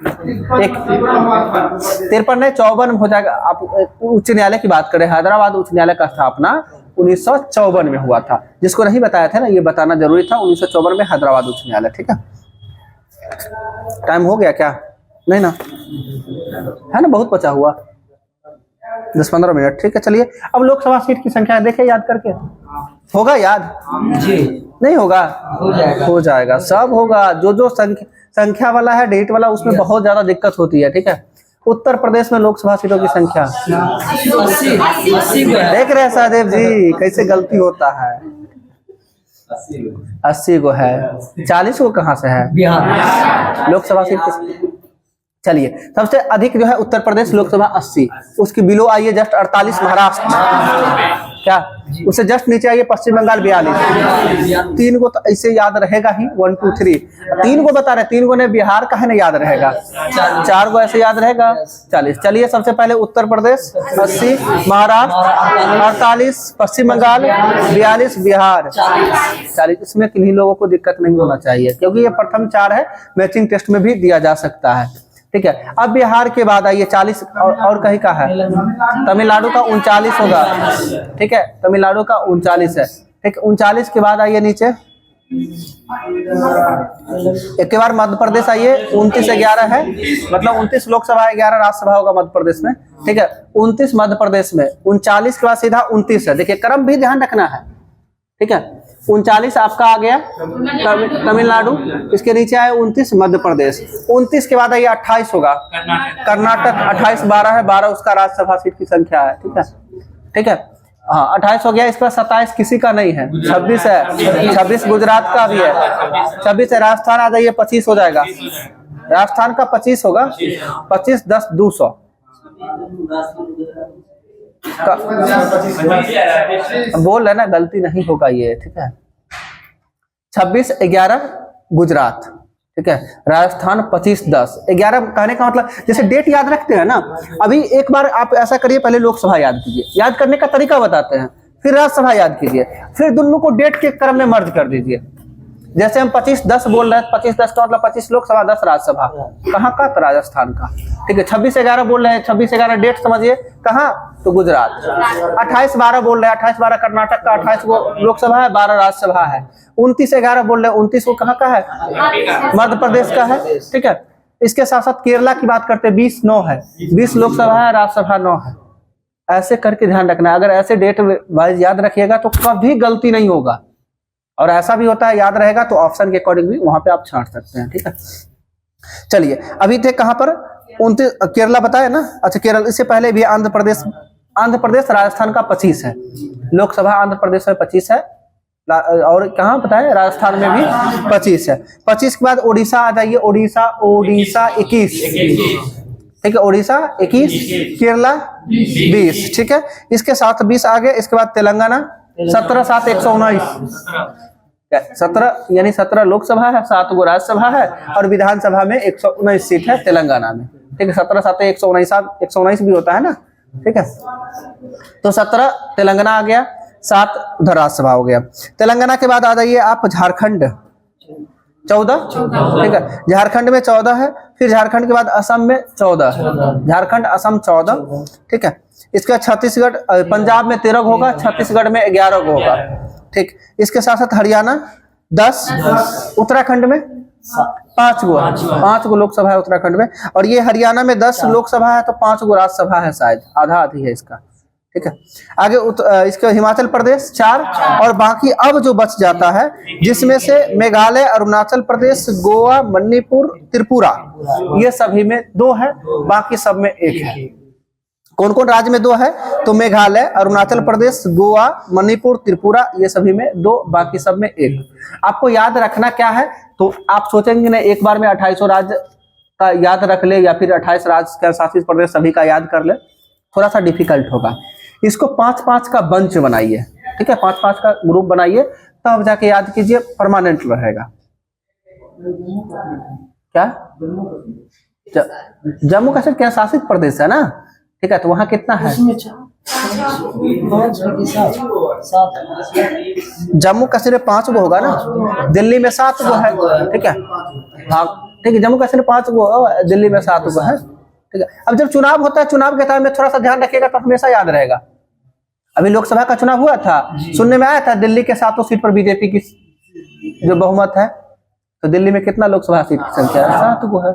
53 नहीं 54 में हो जाएगा। आप उच्च न्यायालय की बात करें, हैदराबाद उच्च न्यायालय का स्थापना 1954 में हुआ था। जिसको नहीं बताया था ना, ये बताना जरूरी था, 1954 में हैदराबाद उच्च न्यायालय, ठीक है। टाइम हो गया क्या? नहीं ना, है ना, बहुत बचा हुआ, 10-15 मिनट, ठीक है। चलिए अब लोकसभा सीट की संख्या देखे याद करके, होगा याद जी? नहीं होगा, हो जाएगा, सब होगा। जो जो संख्या वाला है, डेट वाला, उसमें बहुत ज्यादा दिक्कत होती है, ठीक है। उत्तर प्रदेश में लोकसभा सीटों की संख्या 80 देख रहे हैं सहदेव जी, कैसे गलती होता है। 80 को है, 40 को कहाँ से है? बिहार लोकसभा सीट। चलिए सबसे अधिक जो है उत्तर प्रदेश लोकसभा 80, उसकी बिलो आइए जस्ट 48 महाराष्ट्र, क्या उससे जस्ट नीचे आइए पश्चिम बंगाल 42। 3 को तो ऐसे याद रहेगा ही, 1 2 3 3 को बता रहे, 3 को ने बिहार का है ना याद रहेगा, 4 को ऐसे याद रहेगा 40। चलिए सबसे पहले उत्तर प्रदेश 80, महाराष्ट्र 48, पश्चिम बंगाल 42, बिहार 40। इसमें किन्हीं लोगों को दिक्कत नहीं होना चाहिए, क्योंकि ये प्रथम 4 है, मैचिंग टेस्ट में भी दिया जा सकता है, ठीक है। अब बिहार के बाद आइए 40 और कहीं का है, तमिलनाडु का 39 होगा, ठीक है, तमिलनाडु का 39 है, ठीक। 39 के बाद आइए नीचे, एक के बाद मध्य प्रदेश आइए, 29-11 है, मतलब 29 लोकसभा 11 राज्यसभा होगा मध्य प्रदेश में, ठीक है। 29 मध्य प्रदेश में, 39 के बाद सीधा 29 है, देखिए क्रम भी ध्यान रखना है, ठीक है। 39 आपका आ गया तमिलनाडु, इसके नीचे आया 29 मध्य प्रदेश, 29 के बाद आइए 28 होगा कर्नाटक, 28 12 है, 12 उसका राज्यसभा सीट की संख्या है, ठीक है, ठीक है। हाँ 28 हो गया, इसके बाद 27 किसी का नहीं है, 26 है, 26 गुजरात का भी है, 26 है। राजस्थान आ जाइए, 25 हो जाएगा, राजस्थान का 25 होगा, 25 10 200 बोल रहे ना, गलती नहीं होगा ये, ठीक है। 26-11 गुजरात, ठीक है। राजस्थान 25-10 11 कहने का मतलब, जैसे डेट याद रखते हैं ना, अभी एक बार आप ऐसा करिए, पहले लोकसभा याद कीजिए, याद करने का तरीका बताते हैं, फिर राज्यसभा याद कीजिए, फिर दोनों को डेट के क्रम में मर्ज कर दीजिए। जैसे हम 25-10 बोल रहे हैं, 25-10 का मतलब 25 लोकसभा 10 राज्यसभा, कहाँ का? तो राजस्थान का, ठीक है। 26-11 बोल रहे हैं, 26-11 डेट समझिए, कहाँ? तो गुजरात। 28-12 बोल रहे हैं, 28-12 कर्नाटक का, 28 को लोकसभा है, 12 राज्यसभा है। 29-11 बोल रहे हैं, 29 को कहाँ का है? मध्य प्रदेश का है, ठीक है। इसके साथ साथ केरला की बात करते हैं, 20-9 है, 20 लोकसभा है, राज्यसभा 9 है। ऐसे करके ध्यान रखना, अगर ऐसे डेट वाइज याद रखिएगा तो कभी गलती नहीं होगा, और ऐसा भी होता है याद रहेगा तो ऑप्शन के अकॉर्डिंग भी वहां पे आप छांट सकते हैं, ठीक है। चलिए अभी थे कहां पर? 29 केरला बताया ना, अच्छा केरल, इससे पहले भी आंध्र प्रदेश राजस्थान का 25 है, लोकसभा आंध्र प्रदेश में 25 है, और कहाँ बताया? राजस्थान में भी 25 है। 25 के बाद ओडिशा आ जाइए, ओडिशा 21, ठीक है, ओडिशा 21, केरला 20, ठीक है। इसके साथ 20 आ गए, इसके बाद तेलंगाना 17-7 119, 17 यानी 17 लोकसभा है, 7 गो राज्यसभा है, और विधानसभा में 119 सीट है तेलंगाना में, ठीक है। 17-7 119 भी होता है ना, ठीक है। तो 17 तेलंगाना आ गया, 7 उधर राज्यसभा हो गया। तेलंगाना के बाद आ जाइए आप झारखंड, 14, ठीक है। झारखंड में 14 है, फिर झारखंड के बाद असम में 14 है, झारखंड असम 14, ठीक है। इसका छत्तीसगढ़ पंजाब में 13 होगा, छत्तीसगढ़ में 11 होगा, ठीक। इसके साथ साथ हरियाणा 10, उत्तराखंड में 5 गो लोकसभा है उत्तराखंड में, और ये हरियाणा में 10 लोकसभा है तो 5 गो राज्यसभा है, शायद आधा आधी है इसका, ठीक है। आगे इसके हिमाचल प्रदेश 4, और बाकी अब जो बच जाता है जिसमें से मेघालय, अरुणाचल प्रदेश, गोवा, मणिपुर, त्रिपुरा, ये सभी में 2 है, बाकी सब में 1 है। कौन कौन राज्य में 2 है? तो मेघालय, अरुणाचल प्रदेश, गोवा, मणिपुर, त्रिपुरा, ये सभी में 2, बाकी सब में 1। आपको याद रखना क्या है, तो आप सोचेंगे ना एक बार में 2800 राज्य का याद रख ले या फिर 28 राज्य के शासित प्रदेश सभी का याद कर ले, थोड़ा सा डिफिकल्ट होगा। इसको 5-5 का बंच बनाइए, ठीक है, 5-5 का ग्रुप बनाइए, तब जाके याद कीजिए, परमानेंट रहेगा। क्या जम्मू कश्मीर क्या शासित प्रदेश है ना, ठीक है, तो वहां कितना है? जम्मू कश्मीर में 5 गो होगा ना, दिल्ली में 7 गो है, ठीक है, हाँ ठीक है, जम्मू कश्मीर 5 गो, दिल्ली में 7 गो है, ठीक है। अब जब चुनाव होता है, चुनाव के टाइम में थोड़ा सा ध्यान रखिएगा तो हमेशा याद रहेगा। अभी लोकसभा का चुनाव हुआ था, सुनने में आया था दिल्ली के 7 सीट पर बीजेपी की जो बहुमत है, तो दिल्ली में कितना लोकसभा सीट की संख्या है? 7 गो है।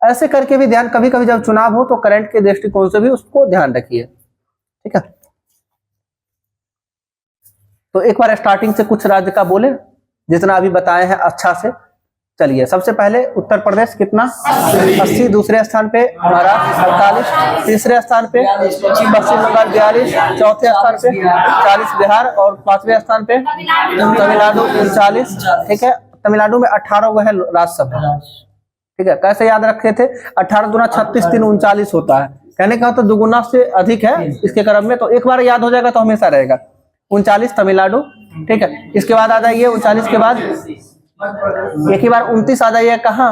ऐसे करके भी ध्यान, कभी कभी जब चुनाव हो तो करंट के दृष्टिकोण से भी उसको ध्यान रखिए, ठीक है। तो एक बार स्टार्टिंग से कुछ राज्य का बोले, जितना अभी बताए हैं अच्छा से। चलिए, सबसे पहले उत्तर प्रदेश कितना? 80, दूसरे स्थान पे महाराष्ट्र 48, तीसरे स्थान पे पश्चिम बंगाल 42, चौथे स्थान पे 40 बिहार, और 5वें स्थान पे तमिलनाडु 39, ठीक है। तमिलनाडु में 18 गो है राज्यसभा, ठीक है। कैसे याद रखे थे? 18 दूना 36, 3 39 होता है, कहने का तो दुगुना से अधिक है इसके क्रम में, तो एक बार याद हो जाएगा तो हमेशा रहेगा। 39 तमिलनाडु, ठीक है। इसके बाद आ जाइए 39 के बाद एक ही बार 29 आ जाइए, कहाँ?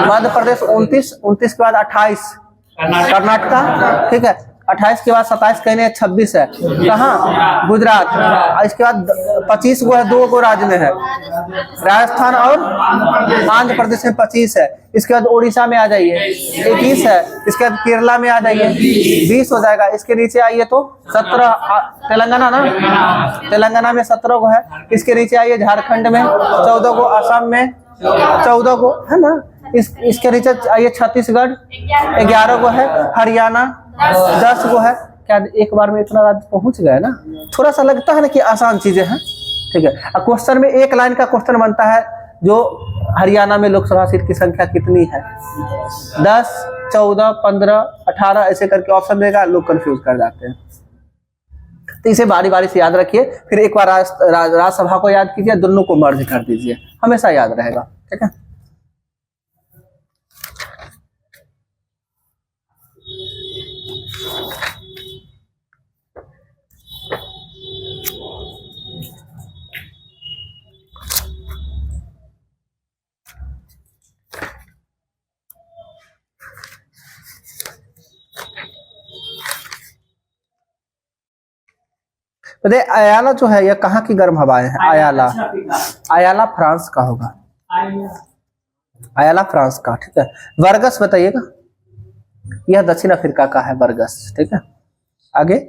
मध्य प्रदेश 29 के बाद 28 कर्नाटका, ठीक है। 28 के बाद 27 कहने 26 है, कहाँ? गुजरात। इसके बाद 25 गो है, 2 गो राज्य में है, राजस्थान और आंध्र प्रदेश में 25 है। इसके बाद उड़ीसा में आ जाइए 21 है, इसके बाद केरला में आ जाइए 20 हो जाएगा। इसके नीचे आइए तो 17, तेलंगाना ना, तेलंगाना में 17 गो है। इसके नीचे आइए झारखंड में 14 गो, असम में 14 गो है ना। इसके नीचे आइए छत्तीसगढ़ 11 गो है, हरियाणा 10 गो है। क्या एक बार में इतना राज्य पहुंच गए ना? थोड़ा सा लगता है ना कि आसान चीजें हैं, ठीक है। अब क्वेश्चन में एक लाइन का क्वेश्चन बनता है, जो हरियाणा में लोकसभा सीट की संख्या कितनी है? 10, 14, 15, 18 ऐसे करके ऑप्शन देगा, लोग कंफ्यूज कर जाते हैं। तो इसे बारी बारी से याद रखिए, फिर एक बार राज्यसभा को याद कीजिए, दोनों को मर्ज कर दीजिए, हमेशा याद रहेगा, ठीक है। तो अयाला जो है, यह कहाँ की गर्म हवाएं हैं? अयाला, अयाला फ्रांस का होगा, अयाला फ्रांस का, ठीक है। बरगस बताइएगा, यह दक्षिण अफ्रीका का है बरगस, ठीक है। आगे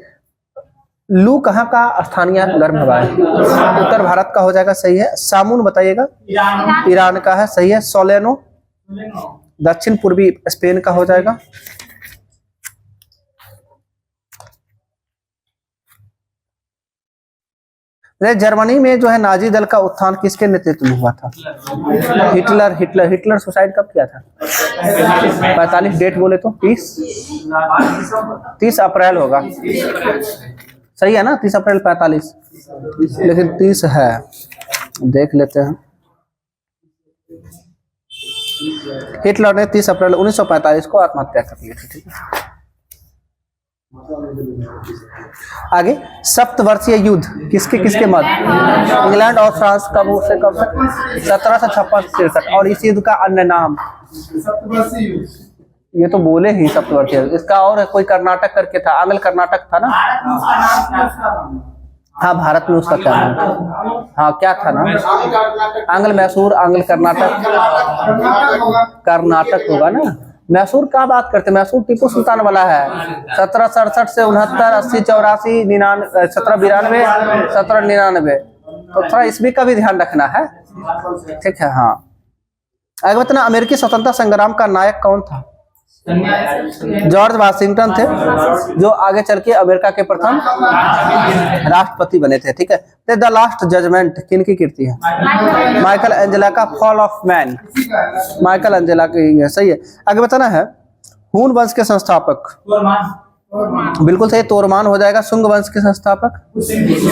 लू कहाँ का स्थानीय गर्म हवा है? उत्तर भारत का हो जाएगा, सही है। सामुन बताइएगा, ईरान का है, सही है। सोलेनो दक्षिण पूर्वी स्पेन का हो जाएगा। जर्मनी में जो है नाजी दल का उत्थान किसके नेतृत्व में हुआ था? हिटलर सुसाइड कब किया था? 45, डेट बोले तो 30 अप्रैल होगा, सही है ना? 30 अप्रैल 45, लेकिन 30 है, देख लेते हैं। हिटलर ने 30 अप्रैल 1945 को आत्महत्या कर ली थी, ठीक है। आगे सप्तवर्षीय युद्ध किसके मध्य? इंग्लैंड और फ्रांस कब से कब तक? 1756-63। और इस युद्ध का अन्य नाम? ये तो बोले ही सप्तवर्षीय, इसका और कोई कर्नाटक करके था, आंग्ल कर्नाटक था ना, हाँ, भारत में उसका क्या नाम था? हाँ, क्या था नाम? आंग्ल मैसूर, आंग्ल कर्नाटक, कर्नाटक होगा ना। मैसूर का बात करते, मैसूर टीपू सुल्तान वाला है। 1767 से 69, 80, 84, 99, 1792, 1799। तो थोड़ा इसमें का भी ध्यान रखना है, ठीक है। हाँ, आगे बताना, अमेरिकी स्वतंत्रता संग्राम का नायक कौन था? जॉर्ज वाशिंगटन थे, जो आगे चल के अमेरिका के प्रथम राष्ट्रपति बने थे, ठीक है। द लास्ट जजमेंट किन की कीर्ति है? माइकल एंजेला का fall of man, Michael Angela की, सही है। आगे बताना है, हून वंश के संस्थापक, बिल्कुल सही, तोरमान हो जाएगा। शुंग वंश के संस्थापक,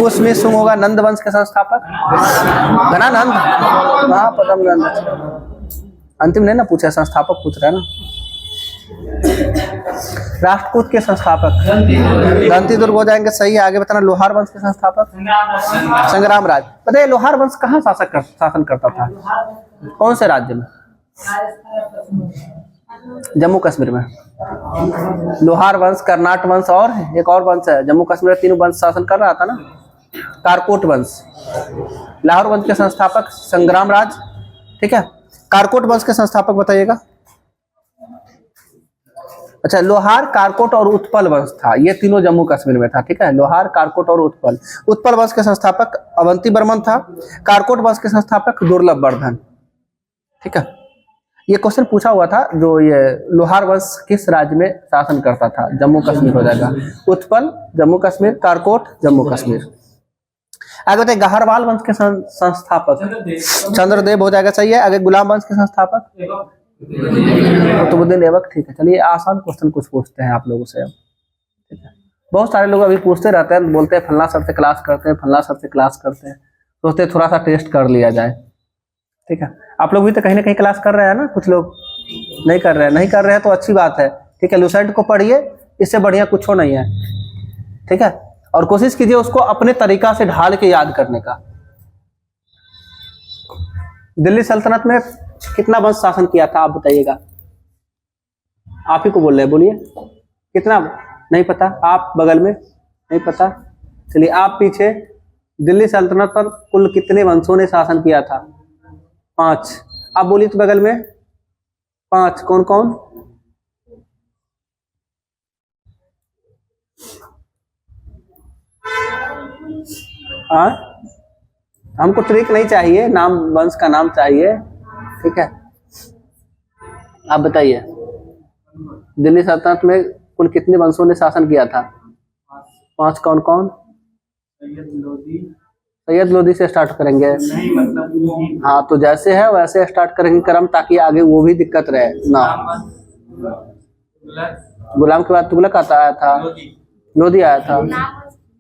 उसमें शुंग होगा। नंद वंश के संस्थापक, घनानंद, हाँ, पदम नंद। अंतिम नहीं ना पूछा, संस्थापक पूछ रहा है ना। राष्ट्रकूट के संस्थापक, दंती दुर्ग हो जाएंगे, सही है। आगे बताना, लोहार वंश के संस्थापक, संग्राम राज। बताइए, लोहार वंश कहाँ शासन करता था? कौन से राज्य में? जम्मू कश्मीर में। लोहार वंश, कर्नाट वंश और एक और वंश है, जम्मू कश्मीर में 3 वंश शासन कर रहा था ना। कारकोट वंश, लाहौर वंश के संस्थापक संग्राम राज, ठीक है। कारकोट वंश के संस्थापक बताइएगा। अच्छा, लोहार, कारकोट और उत्पल वंश था, ये तीनों जम्मू कश्मीर में था, ठीक है। लोहार, कारकोट और उत्पल। उत्पल वंश के संस्थापक अवंती बर्मन था। कारकोट वंश के संस्थापक दुर्लभ वर्धन, ठीक है। ये क्वेश्चन पूछा हुआ था, जो ये लोहार वंश किस राज्य में शासन करता था? जम्मू कश्मीर हो जाएगा। उत्पल जम्मू कश्मीर, कारकोट जम्मू कश्मीर। आगे बताइए, गहरवाल वंश के संस्थापक चंद्रदेव हो जाएगा, सही है। आगे गुलाम वंश के संस्थापक कुतुबुद्दीन ऐबक, ठीक है। चलिए, आसान क्वेश्चन कुछ पूछते हैं आप लोगों से अब, ठीक है। बहुत सारे लोग अभी पूछते रहते हैं, बोलते हैं फल्ला सर से क्लास करते हैं, फल्ला सर से क्लास करते हैं, सोचते थोड़ा सा टेस्ट कर लिया जाए, ठीक है। आप लोग भी तो कहीं ना कहीं क्लास कर रहे हैं ना, कुछ लोग नहीं कर रहे हैं, नहीं कर रहे हैं तो अच्छी बात है, ठीक है। लुसेंट को पढ़िए, इससे बढ़िया कुछ नहीं है, ठीक है। और कोशिश कीजिए उसको अपने तरीका से ढाल के याद करने का। दिल्ली सल्तनत में कितना वंश शासन किया था, आप बताइएगा। आप ही को बोल रहे हैं, बोलिए कितना? नहीं पता? आप बगल में नहीं पता? चलिए, आप पीछे। दिल्ली सल्तनत पर कुल कितने वंशों ने शासन किया था? 5। आप बोलिए तो बगल में। 5 कौन कौन? हाँ, हमको ट्रिक नहीं चाहिए, नाम वंश का नाम चाहिए, ठीक है। आप बताइए, दिल्ली सल्तनत में कुल कितने वंशों ने शासन किया था? 5 कौन कौन? सैयद लोधी से स्टार्ट करेंगे। हाँ, तो जैसे है वैसे स्टार्ट करेंगे क्रम, ताकि आगे वो भी दिक्कत रहे ना। गुलाम के बाद तुगलक आया था, लोधी आया था।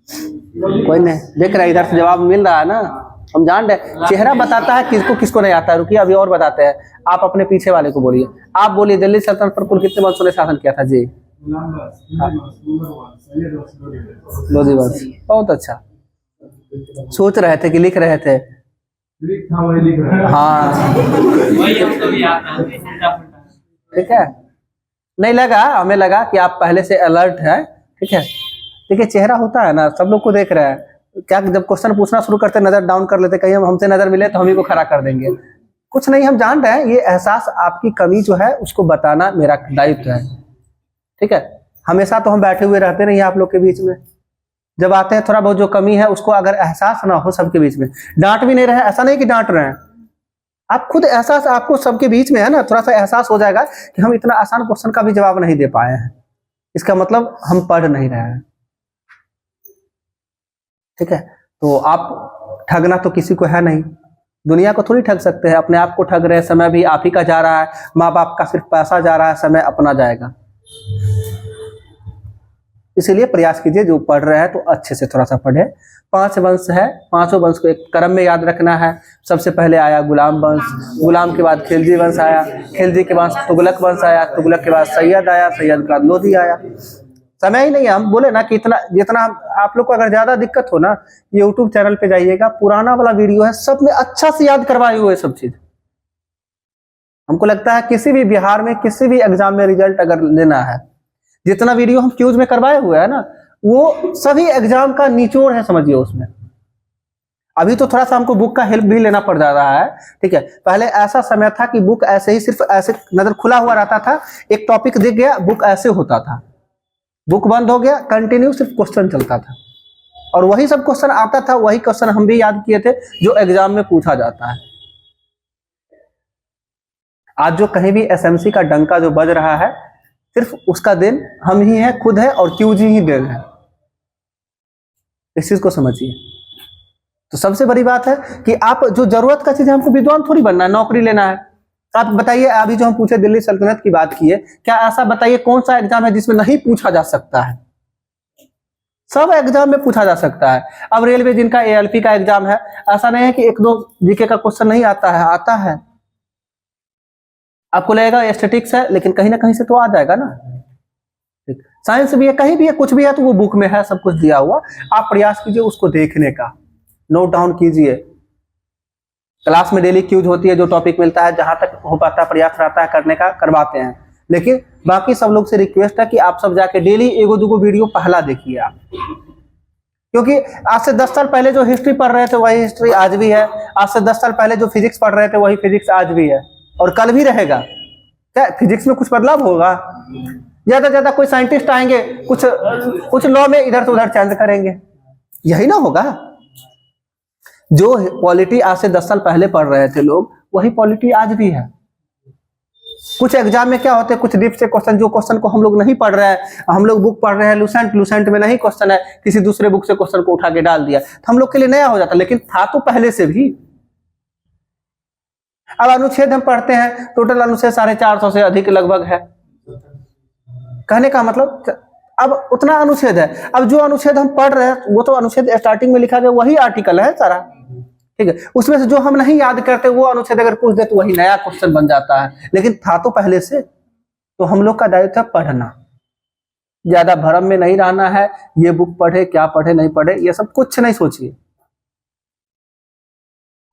कोई नहीं देख रहा है, इधर से जवाब मिल रहा है ना, हम जान रहे। चेहरा बताता है किसको किसको नहीं आता है। रुकिए, अभी और बताते हैं। आप अपने पीछे वाले को बोलिए। आप बोलिए, दिल्ली सल्तनत पर कुल कितने वंशों ने शासन किया था? जी, लोधी वंश। बहुत अच्छा, सोच रहे थे कि लिख रहे थे? हाँ, ठीक है। नहीं लगा, हमें लगा कि आप पहले से अलर्ट है, ठीक है। देखिए, चेहरा होता है ना, सब लोग को देख रहे हैं। क्या जब क्वेश्चन पूछना शुरू करते नजर डाउन कर लेते, कहीं हमसे नजर मिले तो हम ही को खड़ा कर देंगे। कुछ नहीं, हम जान रहे हैं, ये एहसास आपकी कमी जो है उसको बताना मेरा दायित्व है, ठीक है। हमेशा तो हम बैठे हुए रहते नहीं आप लोग के बीच में, जब आते हैं थोड़ा बहुत जो कमी है उसको अगर एहसास ना हो सबके बीच में, डांट भी नहीं रहे, ऐसा नहीं कि डांट रहे हैं, आप खुद एहसास आपको सबके बीच में है ना, थोड़ा सा एहसास हो जाएगा कि हम इतना आसान क्वेश्चन का भी जवाब नहीं दे पाए हैं, इसका मतलब हम पढ़ नहीं रहे हैं, ठीक है। तो आप ठगना तो किसी को है नहीं, दुनिया को थोड़ी ठग सकते हैं, अपने आप को ठग रहे हैं। समय भी आप ही का जा रहा है, माँ बाप का सिर्फ पैसा जा रहा है, समय अपना जाएगा। इसीलिए प्रयास कीजिए, जो पढ़ रहे हैं तो अच्छे से थोड़ा सा पढ़े। 5 वंश है, 5 वंश को एक क्रम में याद रखना है। सबसे पहले आया गुलाम वंश, गुलाम के बाद खिलजी वंश आया, खिलजी के बाद तुगलक वंश आया, तुगलक के बाद सैयद आया, सैयद के बाद लोधी आया। समय ही नहीं है, हम बोले ना कि इतना जितना आप लोग को अगर ज्यादा दिक्कत हो ना, यूट्यूब चैनल पे जाइएगा, पुराना वाला वीडियो है, सब में अच्छा से याद करवाए हुए सब चीज। हमको लगता है किसी भी बिहार में किसी भी एग्जाम में रिजल्ट अगर लेना है, जितना वीडियो हम क्यूज में करवाए हुए है ना, वो सभी एग्जाम का निचोड़ है, समझिए उसमें। अभी तो थोड़ा सा हमको बुक का हेल्प भी लेना पड़ जा रहा है, ठीक है। पहले ऐसा समय था कि बुक ऐसे ही सिर्फ ऐसे नजर खुला हुआ रहता था, एक टॉपिक दिख गया बुक ऐसे होता था, बुक बंद हो गया कंटिन्यू सिर्फ क्वेश्चन चलता था, और वही सब क्वेश्चन आता था, वही क्वेश्चन हम भी याद किए थे जो एग्जाम में पूछा जाता है। आज जो कहीं भी एसएमसी का डंका जो बज रहा है, सिर्फ उसका देन हम ही है, खुद है, और क्यूजी ही देन है। इस चीज को समझिए। तो सबसे बड़ी बात है कि आप जो जरूरत का चीज है, हमको विद्वान थोड़ी बनना है, नौकरी लेना है। आप बताइए, अभी जो हम पूछे दिल्ली सल्तनत की बात की है, क्या ऐसा बताइए कौन सा एग्जाम है जिसमें नहीं पूछा जा सकता है? सब एग्जाम में पूछा जा सकता है। अब रेलवे जिनका एएलपी का एग्जाम है, ऐसा नहीं है कि एक दो जीके का क्वेश्चन नहीं आता है, आता है। आपको लगेगा स्टैटिक्स है, लेकिन कहीं ना कहीं से तो आ जाएगा ना। साइंस भी है, कहीं भी है, कुछ भी है तो वो बुक में है, सब कुछ दिया हुआ। आप प्रयास कीजिए उसको देखने का, नोट डाउन कीजिए। क्लास में डेली क्यूज होती है, जो टॉपिक मिलता है, जहां तक हो पाता है प्रयास रहता है करने का, करवाते हैं। लेकिन बाकी सब लोग से रिक्वेस्ट है कि आप सब जाके डेली एगो दूगो वीडियो पहला देखिए आप, क्योंकि आज से 10 साल पहले जो हिस्ट्री पढ़ रहे थे वही हिस्ट्री आज भी है, आज से 10 साल पहले जो फिजिक्स पढ़ रहे थे वही फिजिक्स आज भी है, और कल भी रहेगा। क्या फिजिक्स में कुछ बदलाव होगा? ज्यादा से ज्यादा कोई साइंटिस्ट आएंगे, कुछ लॉ में इधर से उधर चेंज करेंगे, यही ना होगा। जो पॉलिटी आज से 10 साल पहले पढ़ रहे थे लोग, वही पॉलिटी आज भी है। कुछ एग्जाम में क्या होते हैं, कुछ डीप से क्वेश्चन, जो क्वेश्चन को हम लोग नहीं पढ़ रहे हैं, हम लोग बुक पढ़ रहे हैं लुसेंट में नहीं क्वेश्चन है, किसी दूसरे बुक से क्वेश्चन को उठा के डाल दिया, तो हम लोग के लिए नया हो जाता, लेकिन था तो पहले से भी। अब अनुच्छेद हम पढ़ते हैं, टोटल अनुच्छेद 450 से अधिक लगभग है। कहने का मतलब अब उतना अनुच्छेद है। अब जो अनुच्छेद हम पढ़ रहे हैं वो तो अनुच्छेद स्टार्टिंग में लिखा गया वही आर्टिकल है सारा, ठीक है। उसमें से जो हम नहीं याद करते वो अनुच्छेद अगर पूछ दे तो वही नया क्वेश्चन बन जाता है, लेकिन था तो पहले से। तो हम लोग का दायित्व है पढ़ना, ज्यादा भ्रम में नहीं रहना है, ये बुक पढ़े क्या पढ़े नहीं पढ़े ये सब कुछ नहीं सोचिए।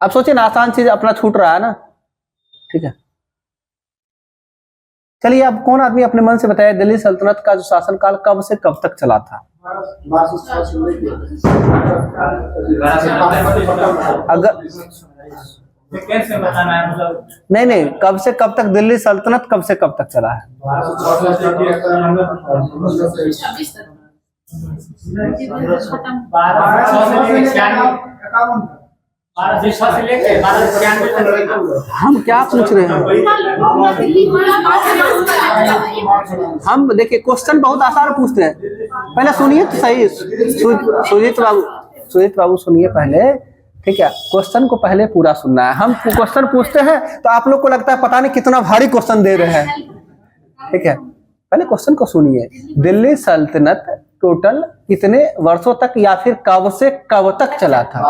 अब सोचिए ना, आसान चीज अपना छूट रहा है ना, ठीक है। चलिए, अब कौन आदमी अपने मन से बताया दिल्ली सल्तनत का जो शासनकाल कब से कब तक चला था? अगर नहीं, कब से कब तक दिल्ली सल्तनत कब से कब तक चला है? हम क्या पूछ रहे हैं? हम देखिए क्वेश्चन बहुत आसान पूछते हैं। पहले सुनिए तो सही, सुजीत बाबू सुनिए पहले, ठीक है। क्वेश्चन को पहले पूरा सुनना है। हम क्वेश्चन पूछते हैं तो आप लोग को लगता है पता नहीं कितना भारी क्वेश्चन दे रहे हैं, ठीक है। पहले क्वेश्चन को सुनिए। दिल्ली सल्तनत टोटल कितने वर्षों तक या फिर कब से कब तक चला था?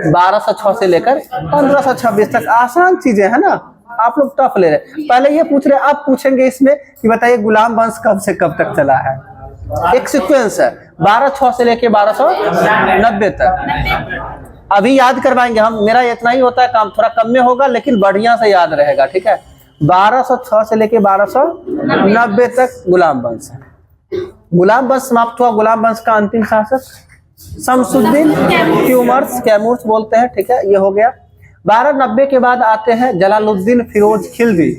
1206 से लेकर 1526 तक। आसान चीजें है ना, आप लोग टफ ले रहे। पहले ये पूछ रहे, आप पूछेंगे इसमें कि बताइए गुलाम वंश कब से कब तक चला है। एक सीक्वेंस है 1206 से लेके 1290 तक। अभी याद करवाएंगे हम, मेरा इतना ही होता है काम, थोड़ा कम में होगा लेकिन बढ़िया से याद रहेगा, ठीक है। 1206 से लेके 1290 तक गुलाम वंश है। गुलाम वंश समाप्त हुआ। गुलाम वंश का अंतिम शासक शमसुद्दीन कैमूर्स बोलते हैं, ठीक है। ये हो गया। 1290 के बाद आते हैं जलालुद्दीन फिरोज खिलजी,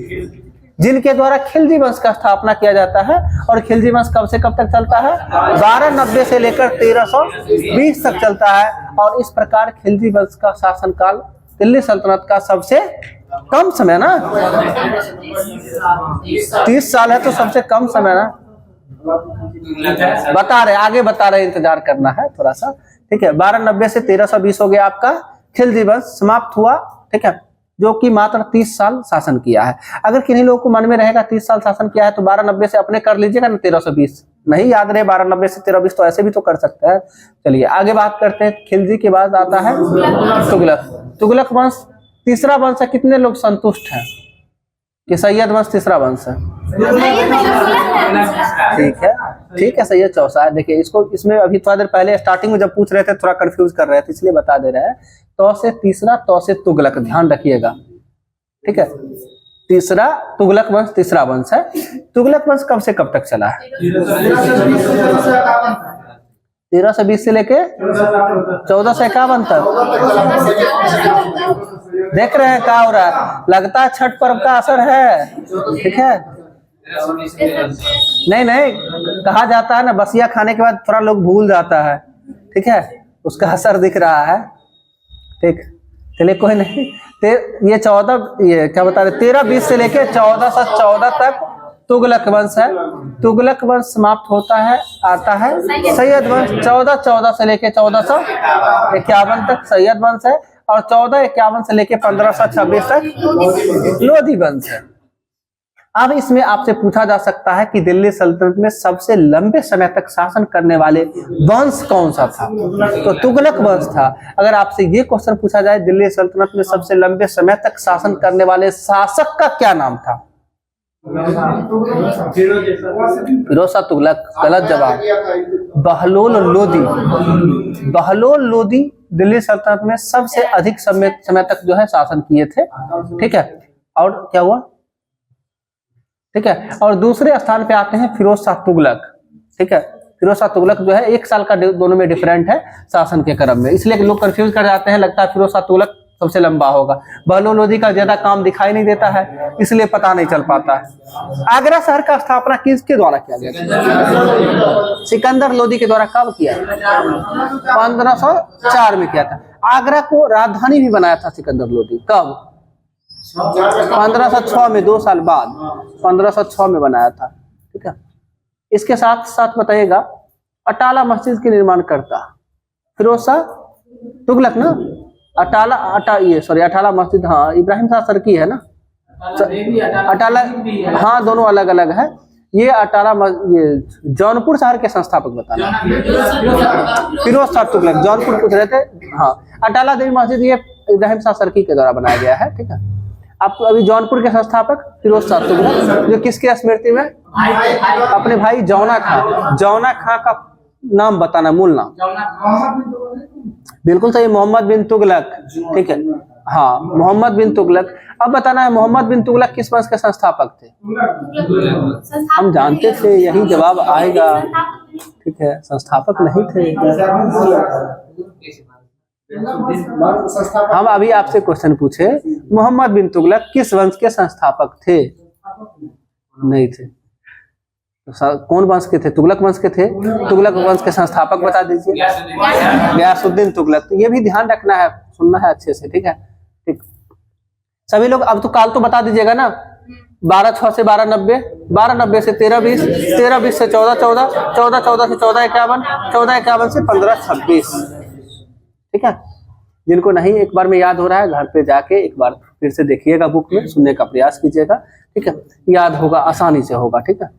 जिनके द्वारा खिलजी वंश का स्थापना किया जाता है। और खिलजी वंश कब से कब तक चलता है? 1290 से लेकर 1320 तक चलता है। और इस प्रकार खिलजी वंश का शासनकाल दिल्ली सल्तनत का सबसे कम समय ना, 30 साल है तो सबसे कम समय ना। बता रहे, आगे बता रहे, इंतजार करना है थोड़ा सा, ठीक है। 1290 से 1320 हो गया आपका खिलजी वंश समाप्त हुआ, ठीक है, जो कि मात्र 30 साल शासन किया है। अगर किन्हीं लोगों को मन में रहेगा 30 साल शासन किया है तो 1290 से अपने कर लीजिएगा ना 1320, नहीं याद रहे 1290 से 1320 तो ऐसे भी तो कर सकते हैं। चलिए आगे बात करते हैं। खिलजी के बाद आता है तुगलक वंश। तीसरा वंश है। कितने लोग संतुष्ट हैं कि सैयद वंश तीसरा वंश है? ठीक है, सैयद चौसा है। देखिए इसको, इसमें अभी थोड़ा देर पहले स्टार्टिंग में जब पूछ रहे थे थोड़ा कंफ्यूज कर रहे थे, इसलिए बता दे रहे हैं। तो से तीसरा, तो से तुगलक, ध्यान रखिएगा, ठीक है। तीसरा तुगलक वंश तीसरा वंश है। तुगलक वंश कब से कब तक चला है? 13 से 20 से लेके 14 से 51 तक। देख रहे हैं क्या हो रहा है, लगता है छठ पर्व का असर है, ठीक है। नहीं, कहा जाता है ना, बसिया खाने के बाद थोड़ा लोग भूल जाता है, ठीक है, उसका असर दिख रहा है, ठीक। चलिए कोई नहीं। ये 14, ये क्या बता रहे, 13-20 से लेके 1414 तक तुगलक वंश है। तुगलक वंश समाप्त होता है, आता है सैयद वंश। 1414 से लेके 1451 तक सैयद वंश है, और 1451 से लेके 1526 तक लोधी वंश है। अब इसमें आपसे पूछा जा सकता है कि दिल्ली सल्तनत में सबसे लंबे समय तक शासन करने वाले वंश कौन सा था, तो तुगलक वंश था। अगर आपसे ये क्वेश्चन पूछा जाए दिल्ली सल्तनत में सबसे लंबे समय तक शासन करने वाले शासक का क्या नाम था, फिरोज शाह तुगलक, गलत जवाब। बहलोल लोदी। बहलोल लोदी दिल्ली सल्तनत में सबसे अधिक समय तक जो है शासन किए थे, ठीक है। और क्या हुआ, ठीक है। और दूसरे स्थान पे आते हैं फिरोज शाह तुगलक, ठीक है। फिरोज शाह तुगलक जो है 1 साल का दोनों में डिफरेंट है शासन के क्रम में, इसलिए लोग कंफ्यूज कर जाते हैं, लगता है फिरोज शाह तुगलक सबसे लंबा होगा। बहलोल लोदी का ज्यादा काम दिखाई नहीं देता है, इसलिए पता नहीं चल पाता है। आगरा शहर का स्थापना किसके द्वारा किया गया? सिकंदर लोदी के द्वारा। कब किया? 1504 में किया था। आगरा को राजधानी भी बनाया था सिकंदर लोदी। कब? 1506 में, 2 साल बाद 1506 में बनाया था, ठीक है। इसके साथ साथ बताइएगा, अटाला मस्जिद के निर्माण करता फिरोज शाह तुगलक ना। अटाला मस्जिद, हाँ, इब्राहिम शाह सरकी है ना, अटाला, हाँ, दोनों अलग अलग है। ये ये जौनपुर शहर के संस्थापक बताना, फिरोज शाह तुगलक। जौनपुर पूछ रहे थे, हाँ। अटाला देवी मस्जिद ये इब्राहिम शाह सरकी के द्वारा बनाया गया है, ठीक है। आपको अभी जौनपुर के संस्थापक फिरोज शाह तुगलक, जो किसके स्मृति में? अपने भाई जौना खां का नाम बताना, मूल नाम। बिल्कुल सही, मोहम्मद बिन तुगलक, ठीक है, हाँ, मोहम्मद बिन तुगलक। अब बताना है मोहम्मद बिन तुगलक किस वंश के संस्थापक थे? हम जानते थे यही जवाब आएगा, ठीक है, संस्थापक नहीं थे। हम अभी आपसे क्वेश्चन पूछे, मोहम्मद बिन तुगलक किस वंश के संस्थापक थे? नहीं थे। कौन वंश के थे? तुगलक वंश के थे। तुगलक वंश के संस्थापक बता दीजिए। गयासुद्दीन तुगलक। तो ये भी ध्यान रखना है, सुनना है अच्छे से, ठीक है, ठीक। सभी लोग अब तो काल तो बता दीजिएगा ना। 12/6 से 1290, 1290 से 1320, 1320 से 1414, 1414 से 1451, 1451 से 1526, ठीक है। जिनको नहीं एक बार में याद हो रहा है, घर पे जाके एक बार फिर से देखिएगा, बुक में सुनने का प्रयास कीजिएगा, ठीक है। याद होगा, आसानी से होगा, ठीक है।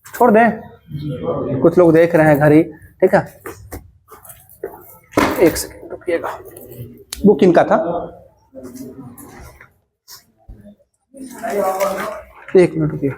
छोड़ दें, कुछ लोग देख रहे हैं घड़ी, ठीक है। 1 सेकंड रुकिएगा, बुक इनका था, 1 मिनट रुकिए।